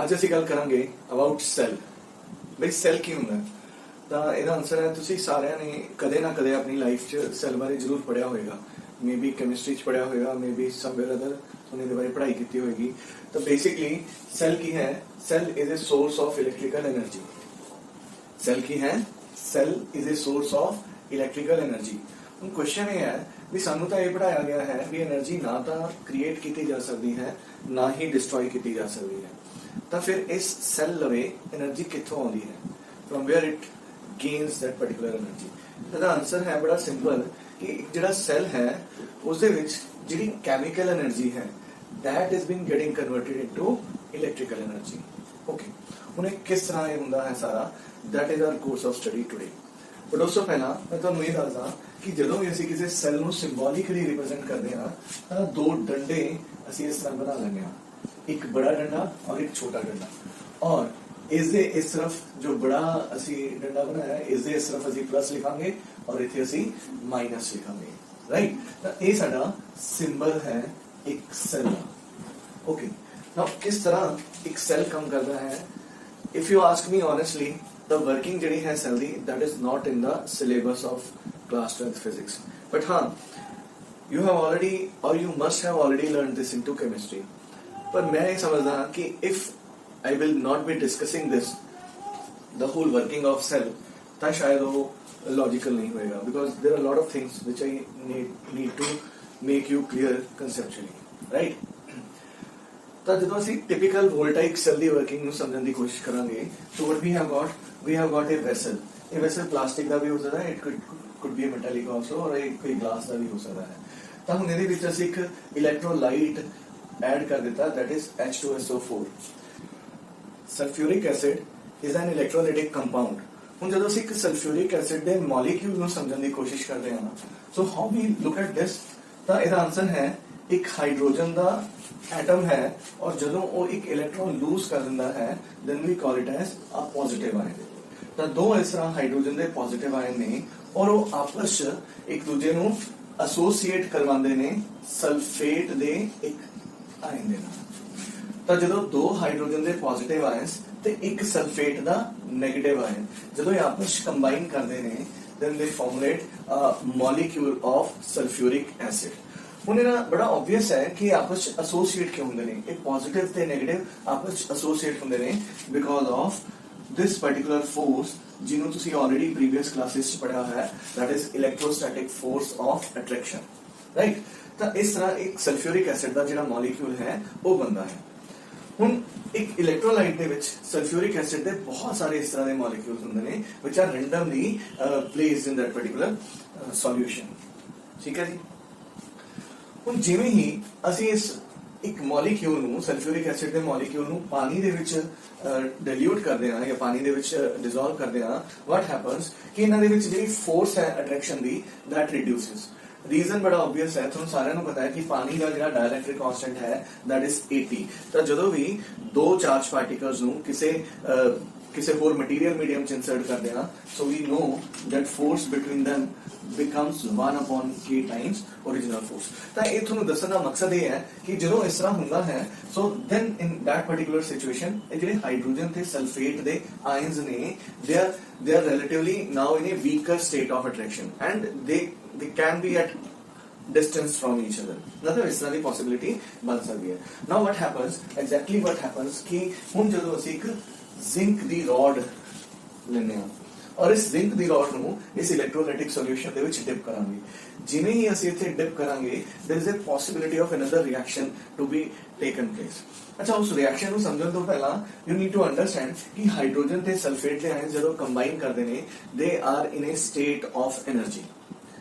ਅੱਜ ਅਸੀਂ ਗੱਲ ਕਰਾਂਗੇ ਅਬਾਊਟ ਸੈੱਲ। ਬਈ ਸੈੱਲ ਕੀ ਹੁੰਦਾ ਹੈ? ਤਾਂ ਇਹਦਾ ਆਨਸਰ ਹੈ ਤੁਸੀਂ ਸਾਰਿਆਂ ਨੇ ਕਦੇ ਨਾ ਕਦੇ ਆਪਣੀ ਲਾਈਫ 'ਚ ਸੈੱਲ ਬਾਰੇ ਜ਼ਰੂਰ ਪੜ੍ਹਿਆ ਹੋਵੇਗਾ। ਮੇ ਬੀ ਕੈਮਿਸਟਰੀ 'ਚ ਪੜ੍ਹਿਆ ਹੋਵੇਗਾ, ਮੇ ਬੀ ਸਮਵੇਅਰ ਅਦਰ ਉਹਨੇ ਇਹਦੇ ਬਾਰੇ ਪੜ੍ਹਾਈ ਕੀਤੀ ਹੋਏਗੀ। ਤਾਂ ਬੇਸਿਕਲੀ ਸੈੱਲ ਕੀ ਹੈ? Cell is a source of electrical energy. Cell ਕੀ ਹੈ? Cell is a source of electrical energy. ਹੁਣ ਕੁਐਸਚਨ ਇਹ ਹੈ ਵੀ ਸਾਨੂੰ ਤਾਂ ਇਹ ਪੜ੍ਹਾਇਆ ਗਿਆ ਹੈ ਵੀ એનર્ਜੀ ਨਾ ਤਾਂ ਕ੍ਰੀਏਟ ਕੀਤੀ ਜਾ ਸਕਦੀ ਹੈ ਨਾ ਹੀ ਡਿਸਟਰੋਏ ਕੀਤੀ ਜਾ ਸਕਦੀ ਹੈ। ਤਾਂ ਫਿਰ ਇਸ ਸੈੱਲ ਲਵੇ એનર્ਜੀ ਕਿੱਥੋਂ ਆਉਂਦੀ ਹੈ? Firm wear it gains that particular energy. ਇਹਦਾ ਆਨਸਰ ਹੈ ਬੜਾ ਸਿੰਪਲ ਕਿ ਜਿਹੜਾ ਸੈੱਲ ਹੈ ਉਸ ਦੇ ਵਿੱਚ ਜਿਹੜੀ ਕੈਮੀਕਲ એનર્ਜੀ ਹੈ that is being getting converted into electrical energy. Okay, ਹੁਣ ਇਹ ਕਿਸ ਤਰ੍ਹਾਂ ਇਹ ਹੁੰਦਾ ਹੈ ਸਾਰਾ, that is our course of study today. ਪਰ ਉਸ ਤੋਂ ਪਹਿਲਾਂ ਮੈਂ ਤੁਹਾਨੂੰ ਇਹ ਦੱਸਦਾ ਕਿ ਜਦੋਂ ਵੀ ਅਸੀਂ ਕਿਸੇ ਸੈੱਲ ਨੂੰ ਸਿੰਬੋਲਿਕਲੀ ਰਿਪਰੈਜ਼ੈਂਟ ਕਰਦੇ ਹਾਂ ਤਾਂ ਦੋ ਡੰਡੇ ਅਸੀਂ ਇਸ ਤਰ੍ਹਾਂ ਬਣਾ ਲੈਂਦੇ ਹਾਂ, ਇੱਕ ਬੜਾ ਡੰਡਾ ਔਰ ਇੱਕ ਛੋਟਾ ਡੰਡਾ। ਔਰ ਇਸ ਦੇ ਇਸ ਤਰਫ ਜੋ ਬੜਾ ਅਸੀਂ ਡੰਡਾ ਬਣਾਇਆ ਇਸ ਦੇ ਇਸ ਤਰਫ ਅਸੀਂ ਪਲੱਸ ਲਿਖਾਂਗੇ ਔਰ ਇੱਥੇ ਅਸੀਂ ਮਾਈਨਸ ਲਿਖਾਂਗੇ, ਰਾਈਟ। ਤਾਂ ਇਹ ਸਾਡਾ ਸਿੰਬਲ ਹੈ ਇੱਕ ਸੈੱਲ ਦਾ। ਓਕੇ, ਨਾਓ ਕਿਸ ਤਰ੍ਹਾਂ ਇੱਕ ਸੈੱਲ ਕੰਮ ਕਰਦਾ ਹੈ? If you ask me honestly the working ਜਿਹੜੀ ਹੈ cell the that is not in the syllabus of class 12th physics, but हाँ you have already or you must have already learned this into chemistry। पर मैं ये समझदा हाँ कि if I will not be discussing this the whole working of cell ਤਾਂ शायद वो logical नहीं होएगा, because there are a lot of things which I need to make you clear conceptually, right? ਤਾਂ ਜਦੋਂ ਅਸੀਂ ਟਿਪੀਕਲ ਵੋਲਟਾਇਕ ਸੈੱਲ ਦੀ working ਨੂੰ ਸਮਝਣ ਦੀ ਕੋਸ਼ਿਸ਼ ਕਰਾਂਗੇ so what we have got a vessel। ਇਹ ਵੈਸਲ ਪਲਾਸਟਿਕ ਦਾ ਵੀ ਹੋ ਸਕਦਾ ਹੈ, it could be metallic also, ਔਰ ਇਹ ਕੋਈ ਗਲਾਸ ਦਾ ਵੀ ਹੋ ਸਕਦਾ ਹੈ। ਤਾਂ ਹੁਣ ਇਹਦੇ ਵਿੱਚ ਅਸੀਂ ਇੱਕ ਇਲੈਕਟ੍ਰੋਲਾਈਟ ਐਡ ਕਰ ਦਿੱਤਾ that is H2SO4। Sulphuric acid is an electrolytic compound। ਹੁਣ ਜਦੋਂ ਅਸੀਂ ਇੱਕ ਸਲਫਿਊਰਿਕ ਐਸਿਡ ਦੇ ਮੋਲੀਕਿਊਲ ਨੂੰ ਸਮਝਣ ਦੀ ਕੋਸ਼ਿਸ਼ ਕਰਦੇ ਹਾਂ so how we look at this, ਤਾਂ ਇਹਦਾ ਆਨਸਰ ਹੈ ਇੱਕ ਹਾਈਡਰੋਜਨ ਦਾ ਐਟਮ ਹੈ ਔਰ ਜਦੋਂ ਉਹ ਇੱਕ ਇਲੈਕਟ੍ਰੋਨ ਲੂਜ਼ ਕਰ ਦਿੰਦਾ ਹੈ then we call it as a positive ion। ਤਾਂ ਦੋ ਇਸ ਤਰ੍ਹਾਂ ਹਾਈਡਰੋਜਨ ਦੇ ਪੋਜ਼ਿਟਿਵ ਆਇਨ ਨੇ ਔਰ ਉਹ ਆਪਸ ਚ ਇੱਕ ਦੂਜੇ ਨੂੰ ਐਸੋਸੀਏਟ ਕਰਵਾਉਂਦੇ ਨੇ ਸਲਫੇਟ ਦੇ ਇੱਕ ਆਇਨ ਦੇ ਨਾਲ। ਤਾਂ ਜਦੋਂ ਦੋ ਹਾਈਡਰੋਜਨ ਦੇ ਪੋਜ਼ਿਟਿਵ ਆਇਨਸ ਤੇ ਇੱਕ ਸਲਫੇਟ ਦਾ ਨੈਗੇਟਿਵ ਆਇਨ ਜਦੋਂ ਇਹ ਆਪਸ ਚ ਕੰਬਾਈਨ ਕਰਦੇ ਨੇ then they formulate a molecule of sulfuric acid। ਹੁਣ ਇਹ ਬੜਾ ਆਬਵੀਅਸ ਹੈ ਕਿ ਆਪਸ ਚ ਐਸੋਸੀਏਟ ਕਿਉਂ ਹੁੰਦੇ ਨੇ? ਇਹ ਪੋਜ਼ਿਟਿਵ ਤੇ ਨੈਗੇਟਿਵ ਆਪਸ ਚ ਐਸੋਸੀਏਟ ਹੁੰਦੇ ਨੇ because of this particular force ਜਿਹਨੂੰ ਤੁਸੀਂ ਆਲਰੇਡੀ ਪ੍ਰੀਵੀਅਸ ਕਲਾਸਿਸ ਚ ਪੜ੍ਹਿਆ ਹੋਇਆ ਹੈ, that is electrostatic force of attraction, right? ਤਾਂ ਇਸ ਤਰ੍ਹਾਂ ਇੱਕ ਸਲਫਿਊਰਿਕ ਐਸਿਡ ਦਾ ਜਿਹੜਾ ਮੋਲੀਕਿਊਲ ਹੈ ਉਹ ਬਣਦਾ ਹੈ। ਹੁਣ ਇੱਕ ਇਲੈਕਟ੍ਰੋਲਾਈਟ ਦੇ ਵਿੱਚ ਸਲਫਿਊਰਿਕ ਐਸਿਡ ਦੇ ਬਹੁਤ ਸਾਰੇ ਇਸ ਤਰ੍ਹਾਂ ਦੇ ਮੋਲੀਕਿਊਲਸ ਹੁੰਦੇ ਨੇ which are randomly placed in that particular solution। ਠੀਕ ਹੈ ਜੀ। ਹੁਣ ਜਿਵੇਂ ਹੀ ਅਸੀਂ ਇਸ ਇੱਕ ਮੋਲੀਕਿਊਲ ਨੂੰ ਸਲਫਿਊਰਿਕ ਐਸਿਡ ਦੇ ਮੋਲੀਕਿਊਲ ਨੂੰ ਪਾਣੀ ਦੇ ਵਿੱਚ ਡਿਲੂਟ ਕਰਦੇ ਹਾਂ ਜਾਂ ਪਾਣੀ ਦੇ ਵਿੱਚ ਡਿਸੋਲਵ ਕਰਦੇ ਹਾਂ, what happens ਕਿ ਇਹਨਾਂ ਦੇ ਵਿੱਚ ਜਿਹੜੀ ਫੋਰਸ ਹੈ attraction the that reduces। Reason ਬੜਾ ਆਬਵੀਅਸ ਹੈ, ਤੁਹਾਨੂੰ ਸਾਰਿਆਂ ਨੂੰ ਪਤਾ ਹੈ ਕਿ ਪਾਣੀ ਦਾ ਜਿਹੜਾ ਡਾਇਲੈਕਟ੍ਰਿਕ ਕਾਂਸਟੈਂਟ ਹੈ that is 80। ਤਾਂ ਜਦੋਂ ਵੀ ਦੋ ਚਾਰਜ ਪਾਰਟੀਕਲਸ ਨੂੰ ਕਿਸੇ ਹੋਰ ਮਟੀਰੀਅਲ ਮੀਡੀਅਮ ਚ ਇਨਸਰਟ ਕਰਦੇ ਹਾਂ so we know that force between them becomes 1/k times original force। ਤਾਂ ਇਹ ਤੁਹਾਨੂੰ ਦੱਸਣ ਦਾ ਮਕਸਦ ਇਹ ਹੈ ਕਿ ਜਦੋਂ ਇਸ ਤਰ੍ਹਾਂ ਹੁੰਦਾ ਹੈ so then in that particular situation ਇਹ ਜਿਹੜੇ ਹਾਈਡਰੋਜਨ ਤੇ ਸਲਫੇਟ ਦੇ ਆਇਨਸ ਨੇ they are relatively now in a weaker state of attraction and they can be at distance from each other। मतलब ਇਸ ਤਰ੍ਹਾਂ ਦੀ possibility ਬਣ ਸਕਦੀ ਹੈ। now what happens exactly what happens ਕਿ ਹੁਣ ਜਦੋਂ ਅਸੀਂ ਇੱਕ ਜ਼ਿੰਕ ਦੀ ਰੋਡ ਲੈਂਦੇ ਹਾਂ ਔਰ ਇਸ ਜ਼ਿੰਕ ਦੀ ਰੋਡ ਨੂੰ ਇਸ ਇਲੈਕਟ੍ਰੋਲਾਈਟਿਕ ਸੋਲੂਸ਼ਨ ਦੇ ਵਿੱਚ ਡਿਪ ਕਰਾਂਗੇ, ਜਿਵੇਂ ਹੀ ਅਸੀਂ ਇੱਥੇ ਡਿਪ ਕਰਾਂਗੇ there is a possibility of another reaction to be taken place। ਅੱਛਾ, ਉਸ ਰਿਐਕਸ਼ਨ ਨੂੰ ਸਮਝਣ ਤੋਂ ਪਹਿਲਾਂ you need to understand ਕਿ ਹਾਈਡਰੋਜਨ ਤੇ ਸਲਫੇਟ ਦੇ ਆਇਨ ਜਦੋਂ ਕੰਬਾਈਨ ਕਰਦੇ ਨੇ they are in a state of energy।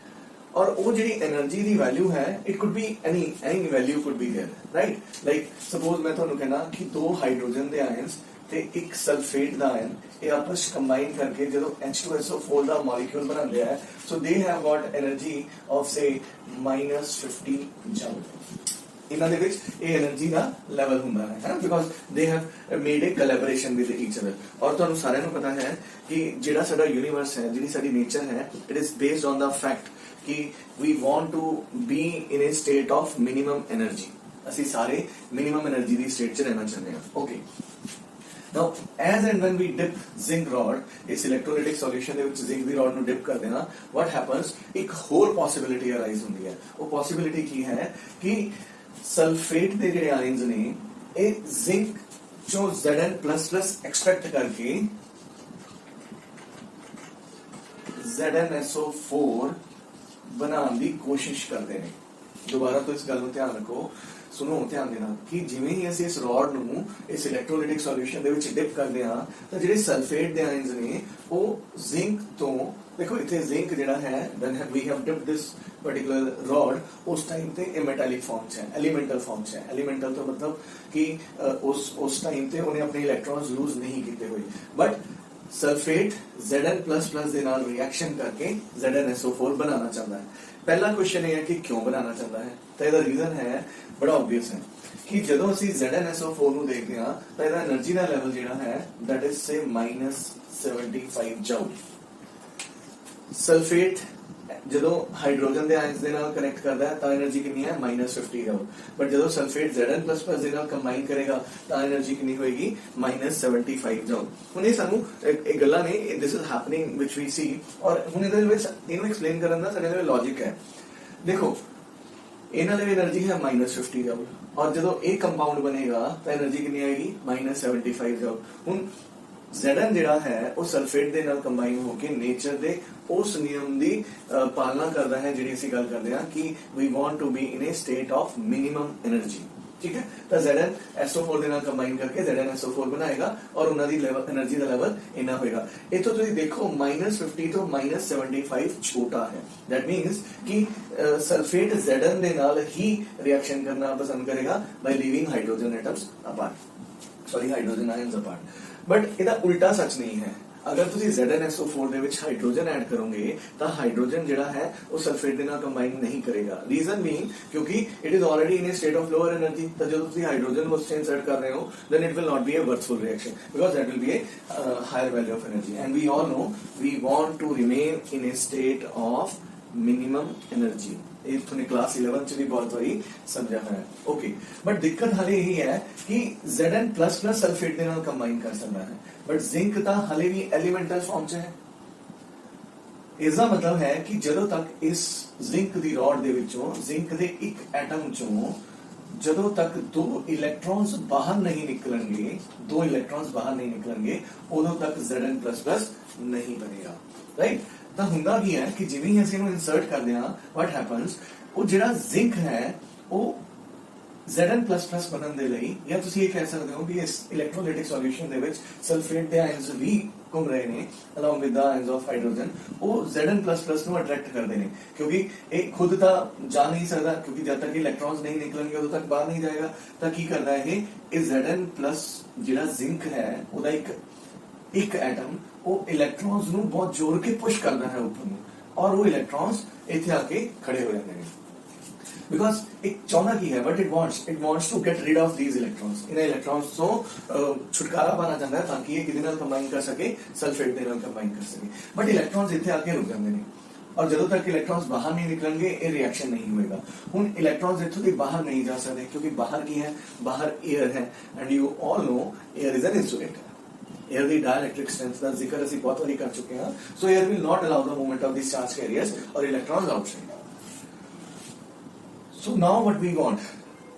ਔਰ ਉਹ ਜਿਹੜੀ એનર્ਜੀ ਦੀ ਵੈਲਿਊ ਹੈ it could be any value could be there, right? like suppose ਮੈਂ ਤੁਹਾਨੂੰ ਕਹਿਣਾ ਕਿ ਦੋ ਹਾਈਡਰੋਜਨ ਦੇ ਆਇਨਸ ਤੇ ਇੱਕ ਸਲਫੇਟ ਦਾ ਆਇਨ ਇਹ ਆਪਸ ਕੰਬਾਈਨ ਕਰਕੇ ਜਦੋਂ H2SO4 ਦਾ ਮੋਲੀਕਿਊਲ ਬਣਾਉਂਦੇ ਆ so they have got energy of say -50 joule। ਇਹਨਾਂ ਦੇ ਵਿੱਚ ਇਹ એનર્ਜੀ ਦਾ ਲੈਵਲ ਹੁੰਦਾ ਹੈ because they have made a collaboration with each other। ਔਰ ਤੁਹਾਨੂੰ ਸਾਰਿਆਂ ਨੂੰ ਪਤਾ ਹੈ ਕਿ ਜਿਹੜਾ ਸਾਡਾ ਯੂਨੀਵਰਸ ਹੈ, ਜਿਹੜੀ ਸਾਡੀ ਨੇਚਰ ਹੈ, it is based on the fact ਕਿ we want to be in a state of minimum energy। ਅਸੀਂ ਸਾਰੇ ਮਿਨੀਮਮ એનર્ਜੀ ਦੀ ਸਟੇਟ 'ਚ ਰਹਿਣਾ ਚਾਹੁੰਦੇ ਹਾਂ। Okay, Now as and when we dip zinc rod इस electrolytic solution ਦੇ ਵਿੱਚ zinc ਦੀ rod ਨੂੰ dip ਕਰਦੇ ਹਾਂ what happens ਇੱਕ ਹੋਰ possibility arise ਹੁੰਦੀ ਹੈ ਉਹ possibility ਕੀ ਹੈ कि सल्फेट ਦੇ ਜਿਹੜੇ आयंस ਨੇ ਇਹ zinc ਚੋਂ Zn++ extract ਕਰਕੇ ZnSO4 बनाने की कोशिश करते हैं। दोबारा तो इस गल को ध्यान रखो, सुनो ध्यान देना कि जिवें ही ਅਸੀਂ ਇਸ ਰॉड ਨੂੰ ਇਸ ਇਲੈਕਟ੍ਰੋਲਾਈਟਿਕ ਸੋਲੂਸ਼ਨ ਦੇ ਵਿੱਚ ਡਿਪ ਕਰਦੇ ਹਾਂ ਤਾਂ ਜਿਹੜੇ ਸਲਫੇਟ ਦੇ ਆਇਨਸ ਨੇ ਉਹ ਜ਼ਿੰਕ ਤੋਂ देखो इतने जिंक ਜਿਹੜਾ है when we have dipped this particular rod उस टाइम पे ये मेटालिक फॉर्म च है एलिमेंटल फॉर्म च है एलिमेंटल तो मतलब कि उस टाइम पे उन्हें अपने इलेक्ट्रॉन्स लूज नहीं किए हुए बट सल्फेट Zn++ ਦੇ ਨਾਲ रिएक्शन करके ZnSO4 बनाना चाहता है। पहला क्वेश्चन ये है कि क्यों बनाना चाहता है तो ਇਹਦਾ रीजन है बड़ा ऑब्वियस है कि ਜਦੋਂ ਅਸੀਂ ZnSO4 ਨੂੰ ਦੇਖਦੇ ਹਾਂ ਤਾਂ ਇਹਦਾ એનર્ਜੀ ਦਾ ਲੈਵਲ ਜਿਹੜਾ ਹੈ that is say -75 Joule. Sulphate ਜਦੋਂ ਹਾਈਡਰੋਜਨ ਦੇ ਆਇਨਸ ਦੇ ਨਾਲ ਕਨੈਕਟ ਕਰਦਾ ਹੈ ਤਾਂ એનર્ਜੀ ਕਿੰਨੀ ਹੈ -50 ਜੂਲ ਬਟ ਜਦੋਂ ਸਲਫੇਟ Zn++ ਦੇ ਨਾਲ ਕੰਬਾਈਨ ਕਰੇਗਾ ਤਾਂ એનર્ਜੀ ਕਿੰਨੀ ਹੋਏਗੀ -75 ਜੂਲ। ਹੁਣ ਇਹ ਸਾਨੂੰ ਇਹ ਗੱਲਾਂ ਨੇ ਦਿਸ ਇਜ਼ ਹੈਪਨਿੰਗ ਵਿਚ ਵੀ ਸੀ ਔਰ ਹੁਣ ਇਹਦੇ ਵਿੱਚ ਇਹਨੂੰ ਐਕਸਪਲੇਨ ਕਰਨ ਦਾ ਸਾਡੇ ਲਈ ਲੌਜੀਕ ਹੈ। ਦੇਖੋ ਇਹਨਾਂ ਦੀ એનર્ਜੀ ਹੈ -50 ਜੂਲ ਔਰ ਜਦੋਂ ਇਹ ਕੰਪਾਊਂਡ ਬਣੇਗਾ ਤਾਂ એનર્ਜੀ ਕਿੰਨੀ ਆਏਗੀ -75 ਜੂਲ। ਹੁਣ Zn ਜਿਹੜਾ ਹੈ ਉਹ ਸਲਫੇਟ ਦੇ ਨਾਲ ਕੰਬਾਈਨ ਹੋ ਕੇ ਨੇਚਰ ਦੇ ਉਸ ਨਿਯਮ ਦੀ ਪਾਲਣਾ ਕਰਦਾ ਹੈ ਜਿਹੜੀ ਅਸੀਂ ਗੱਲ ਕਰਦੇ ਹਾਂ ਕਿ we want to be in a state of minimum energy. ठीक है तो ZnSO4 ਦੇ ਨਾਲ ਕੰਬਾਈਨ ਕਰਕੇ ZnSO4 ਬਣਾਏਗਾ ਔਰ ਉਹਨਾਂ ਦੀ ਲੈਵਲ એનર્ਜੀ ਦਾ ਲੈਵਲ ਇੰਨਾ ਹੋਏਗਾ। ਇਤੋਂ ਤੁਸੀਂ ਦੇਖੋ -50 ਤੋਂ -75 ਛੋਟਾ ਹੈ दैट मींस कि सल्फेट Zn ਦੇ ਨਾਲ ਹੀ रिएक्शन करना पसंद करेगा by leaving hydrogen atoms apart sorry hydrogen ions apart but ਇਹਦਾ ਉਲਟਾ ਸੱਚ ਨਹੀਂ ਹੈ। अगर ਤੁਸੀਂ ZnSO4 ਦੇ ਵਿੱਚ ਹਾਈਡਰੋਜਨ ਐਡ ਕਰੋਗੇ ਤਾਂ ਹਾਈਡਰੋਜਨ ਜਿਹੜਾ ਹੈ ਉਹ ਸਲਫੇਟ ਦੇ ਨਾਲ ਕੰਬਾਈਨ ਨਹੀਂ ਕਰੇਗਾ। ਰੀਜ਼ਨ ਬੀਇੰਗ ਕਿਉਂਕਿ it is already in a state of lower energy ਤਾਂ ਜਦੋਂ ਤੁਸੀਂ ਹਾਈਡਰੋਜਨ ਨੂੰ ਉੱਥੇ ਇਨਸਰਟ ਕਰ ਰਹੇ ਹੋ then it will not be a worthwhile reaction because that will be a higher value of energy and we all know we want to remain in a state of minimum energy। ਇਹ ਤੁਹਾਨੂੰ class 11 ਚ ਵੀ ਬਹੁਤ ਵਾਰੀ ਸਮਝਿਆ ਹੈ okay but ਦਿੱਕਤ ਹਾਲੇ ਇਹੀ ਹੈ ਕਿ Zn++ ਸਲਫੇਟ ਦੇ ਨਾਲ ਕੰਬਾਈਨ ਕਰ ਸਕਦਾ ਹੈ ਬਟ ਜ਼ਿੰਕ ਤਾਂ ਹਾਲੇ ਵੀ ਐਲੀਮੈਂਟਲ ਫਾਰਮ ਚ ਹੈ। ਇਸ ਦਾ ਮਤਲਬ ਹੈ ਕਿ ਜਦੋਂ ਤੱਕ ਇਸ ਜ਼ਿੰਕ ਦੀ ਰॉड ਦੇ ਵਿੱਚੋਂ ਜ਼ਿੰਕ ਦੇ ਇੱਕ ਐਟਮ ਚੋਂ ਜਦੋਂ ਤੱਕ ਦੋ ਇਲੈਕਟ੍ਰॉन्स ਬਾਹਰ ਨਹੀਂ ਨਿਕਲਣਗੇ ਉਦੋਂ ਤੱਕ Zn++ ਨਹੀਂ ਬਣੇਗਾ ਰਾਈਟ। ਤਾਂ ਹੁੰਦਾ ਕੀ ਹੈ ਕਿ ਜਿਵੇਂ ਹੀ ਅਸੀਂ ਇਹਨੂੰ ਇਨਸਰਟ ਕਰਦੇ ਹਾਂ what happens ਉਹ ਜਿਹੜਾ ਜ਼ਿੰਕ ਹੈ ਉਹ Zn++ ਬਣਨ ਦੇ ਲਈ ਜਾਂ ਤੁਸੀਂ ਇਹ ਕਹਿ ਸਕਦੇ ਹੋ ਕਿ ਇਸ ਇਲੈਕਟ੍ਰੋਲਾਈਟਿਕ ਸੋਲੂਸ਼ਨ ਦੇ ਵਿੱਚ ਸਲਫੇਟ ਦੇ ਆਇਨਸ ਵੀ ਘੁੰਮ ਰਹੇ ਨੇ along with the ions of hydrogen ਉਹ Zn++ ਨੂੰ ਅਟਰੈਕਟ ਕਰਦੇ ਨੇ ਕਿਉਂਕਿ ਇਹ ਖੁਦ ਤਾਂ ਜਾ ਨਹੀਂ ਸਕਦਾ ਕਿਉਂਕਿ ਜਦ ਤੱਕ ਇਲੈਕਟ੍ਰॉन्स ਨਹੀਂ ਨਿਕਲਣਗੇ ਉਦੋਂ ਤੱਕ ਬਾਹਰ ਨਹੀਂ ਜਾਏਗਾ। ਤਾਂ ਕੀ ਕਰਦਾ ਇਹ Zn+ ਜਿਹੜਾ ਜ਼ਿੰਕ ਹੈ ਉਹਦਾ ਇੱਕ ਐਟਮ ਉਹ ਇਲੈਕਟ੍ਰॉन्स ਨੂੰ ਬਹੁਤ ਜ਼ੋਰ ਕੇ ਪੁਸ਼ ਕਰਦਾ ਹੈ ਉੱਪਰ ਨੂੰ ਔਰ ਉਹ ਇਲੈਕਟ੍ਰॉन्स ਇੱਥੇ ਆ ਕੇ ਖੜੇ ਹੋ ਜਾਂਦੇ ਨੇ because एक चाहना की है but it wants to get rid of these electrons in electrons ਤੋਂ छुटकारा पाना चाहता है ताकि ये किसी ਨਾਲ ਕੰਬਾਈਨ ਕਰ ਸਕੇ ਸਲਫੇਟ ਦੇ ਨਾਲ ਕੰਬਾਈਨ ਕਰ ਸਕੇ ਬਟ ਇਲੈਕਟ੍ਰॉन्स ਇੱਥੇ ਆ ਕੇ ਰੁਕ ਜਾਂਦੇ ਨੇ और ਜਦੋਂ ਤੱਕ ਇਲੈਕਟ੍ਰॉन्स ਬਾਹਰ ਨਹੀਂ ਨਿਕਲਣਗੇ ਇਹ ਰਿਐਕਸ਼ਨ ਨਹੀਂ ਹੋਏਗਾ। ਹੁਣ ਇਲੈਕਟ੍ਰॉन्स ਇੱਥੋਂ ਦੀ ਬਾਹਰ ਨਹੀਂ ਜਾ ਸਕਦੇ ਕਿਉਂਕਿ ਬਾਹਰ ਕੀ ਹੈ ਬਾਹਰ 에ਅਰ ਹੈ and you all know air is an insulator. Air ਦੀ डाइलेक्ट्रिक स्ट्रेंथ ਦਾ ਜ਼ਿਕਰ ਅਸੀਂ ਬਹੁਤ ਵਾਰੀ ਕਰ ਚੁੱਕੇ ਹਾਂ। So air will not allow the movement of this charge carriers ਔਰ electrons outside. So now what we want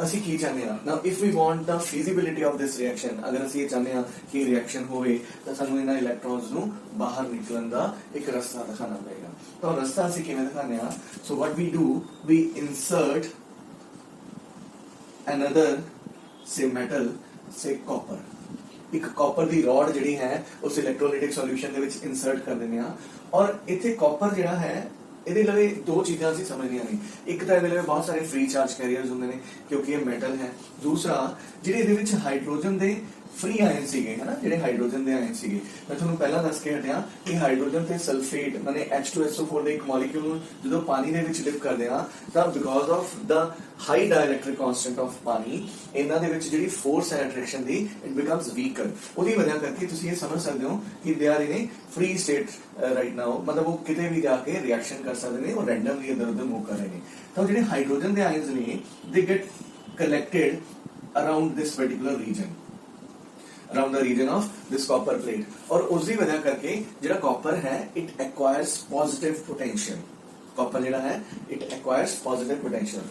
ਅਸੀਂ ਕੀ ਚਾਹੁੰਦੇ ਹਾਂ now if we want the feasibility of this reaction ਅਗਰ ਅਸੀਂ ਇਹ ਚਾਹੁੰਦੇ ਹਾਂ ਕਿ ਰਿਐਕਸ਼ਨ ਹੋਵੇ ਤਾਂ ਸਾਨੂੰ ਇਹਨਾਂ ਇਲੈਕਟ੍ਰॉन्स ਨੂੰ ਬਾਹਰ ਨਿਕਲਣ ਦਾ ਇੱਕ ਰਸਤਾ ਦਿਖਾਉਣਾ ਪਏਗਾ। ਤਾਂ ਰਸਤਾ ਅਸੀਂ ਕਿਵੇਂ ਦਿਖਾਉਂਦੇ ਹਾਂ so what we do we insert another say metal say copper ਇੱਕ ਕਾਪਰ ਦੀ ਰॉड ਜਿਹੜੀ ਹੈ ਉਸ ਇਲੈਕਟ੍ਰੋਲਾਈਟਿਕ ਸੋਲੂਸ਼ਨ ਦੇ ਵਿੱਚ ਇਨਸਰਟ ਕਰ ਦਿੰਦੇ ਹਾਂ ਔਰ ਇੱਥੇ ਕਾਪਰ ਜਿਹੜਾ ਹੈ ਇਹਦੇ ਲਈ ਦੋ ਚੀਜ਼ਾਂ ਅਸੀਂ ਸਮਝਣੀਆਂ ਨੇ। ਇੱਕ ਤਾਂ ਇਹਦੇ ਲਈ ਬਹੁਤ ਸਾਰੇ ਫ੍ਰੀ ਚਾਰਜ ਕੈਰੀਅਰਸ ਹੁੰਦੇ ਨੇ ਕਿਉਂਕਿ ਇਹ ਮੈਟਲ ਹੈ। ਦੂਸਰਾ ਜਿਹੜੇ ਇਹਦੇ ਵਿੱਚ ਹਾਈਡਰੋਜਨ ਦੇ फ्री आयन ਸੀਗੇ ਹੈ ਨਾ ਜਿਹੜੇ ਹਾਈਡਰੋਜਨ ਦੇ ਆਇਨ ਸੀਗੇ ਮੈਂ ਤੁਹਾਨੂੰ ਪਹਿਲਾਂ ਦੱਸ ਕੇ ਹਟਿਆ ਕਿ ਹਾਈਡਰੋਜਨ ਤੇ ਸਲਫੇਟ ਮਾਨੇ H2SO4 ਦੇ ਇੱਕ ਮੋਲੀਕਿਊਲ ਜਦੋਂ ਪਾਣੀ ਦੇ ਵਿੱਚ ਡਿਪ ਕਰਦੇ ਆ ਤਾਂ because of the high dielectric constant of ਪਾਣੀ ਇਹਨਾਂ ਦੇ ਵਿੱਚ ਜਿਹੜੀ ਫੋਰਸ ਹੈ attraction the it becomes weaker. ਉਹਦੀ ਵਜ੍ਹਾ ਕਰਕੇ ਤੁਸੀਂ ਇਹ ਸਮਝ ਸਕਦੇ ਹੋ ਕਿ they are in A free state right now ਮਤਲਬ ਉਹ ਕਿਤੇ ਵੀ ਜਾ ਕੇ ਰਿਐਕਸ਼ਨ ਕਰ ਸਕਦੇ ਨੇ ਉਹ ਰੈਂਡਮਲੀ ਇੱਧਰ ਉੱਧਰ ਮੂਵ ਕਰ ਰਹੇ ਨੇ। ਤਾਂ ਜਿਹੜੇ ਹਾਈਡਰੋਜਨ ਦੇ ਆਇਨਸ ਨੇ they get collected around this particular region. Around the region of this copper plate, और उसकी वजह करके जिहड़ा कॉपर है it acquires positive potential. Copper जिहड़ा है इट एक्वायर्स पॉजिटिव पोटेंशियल।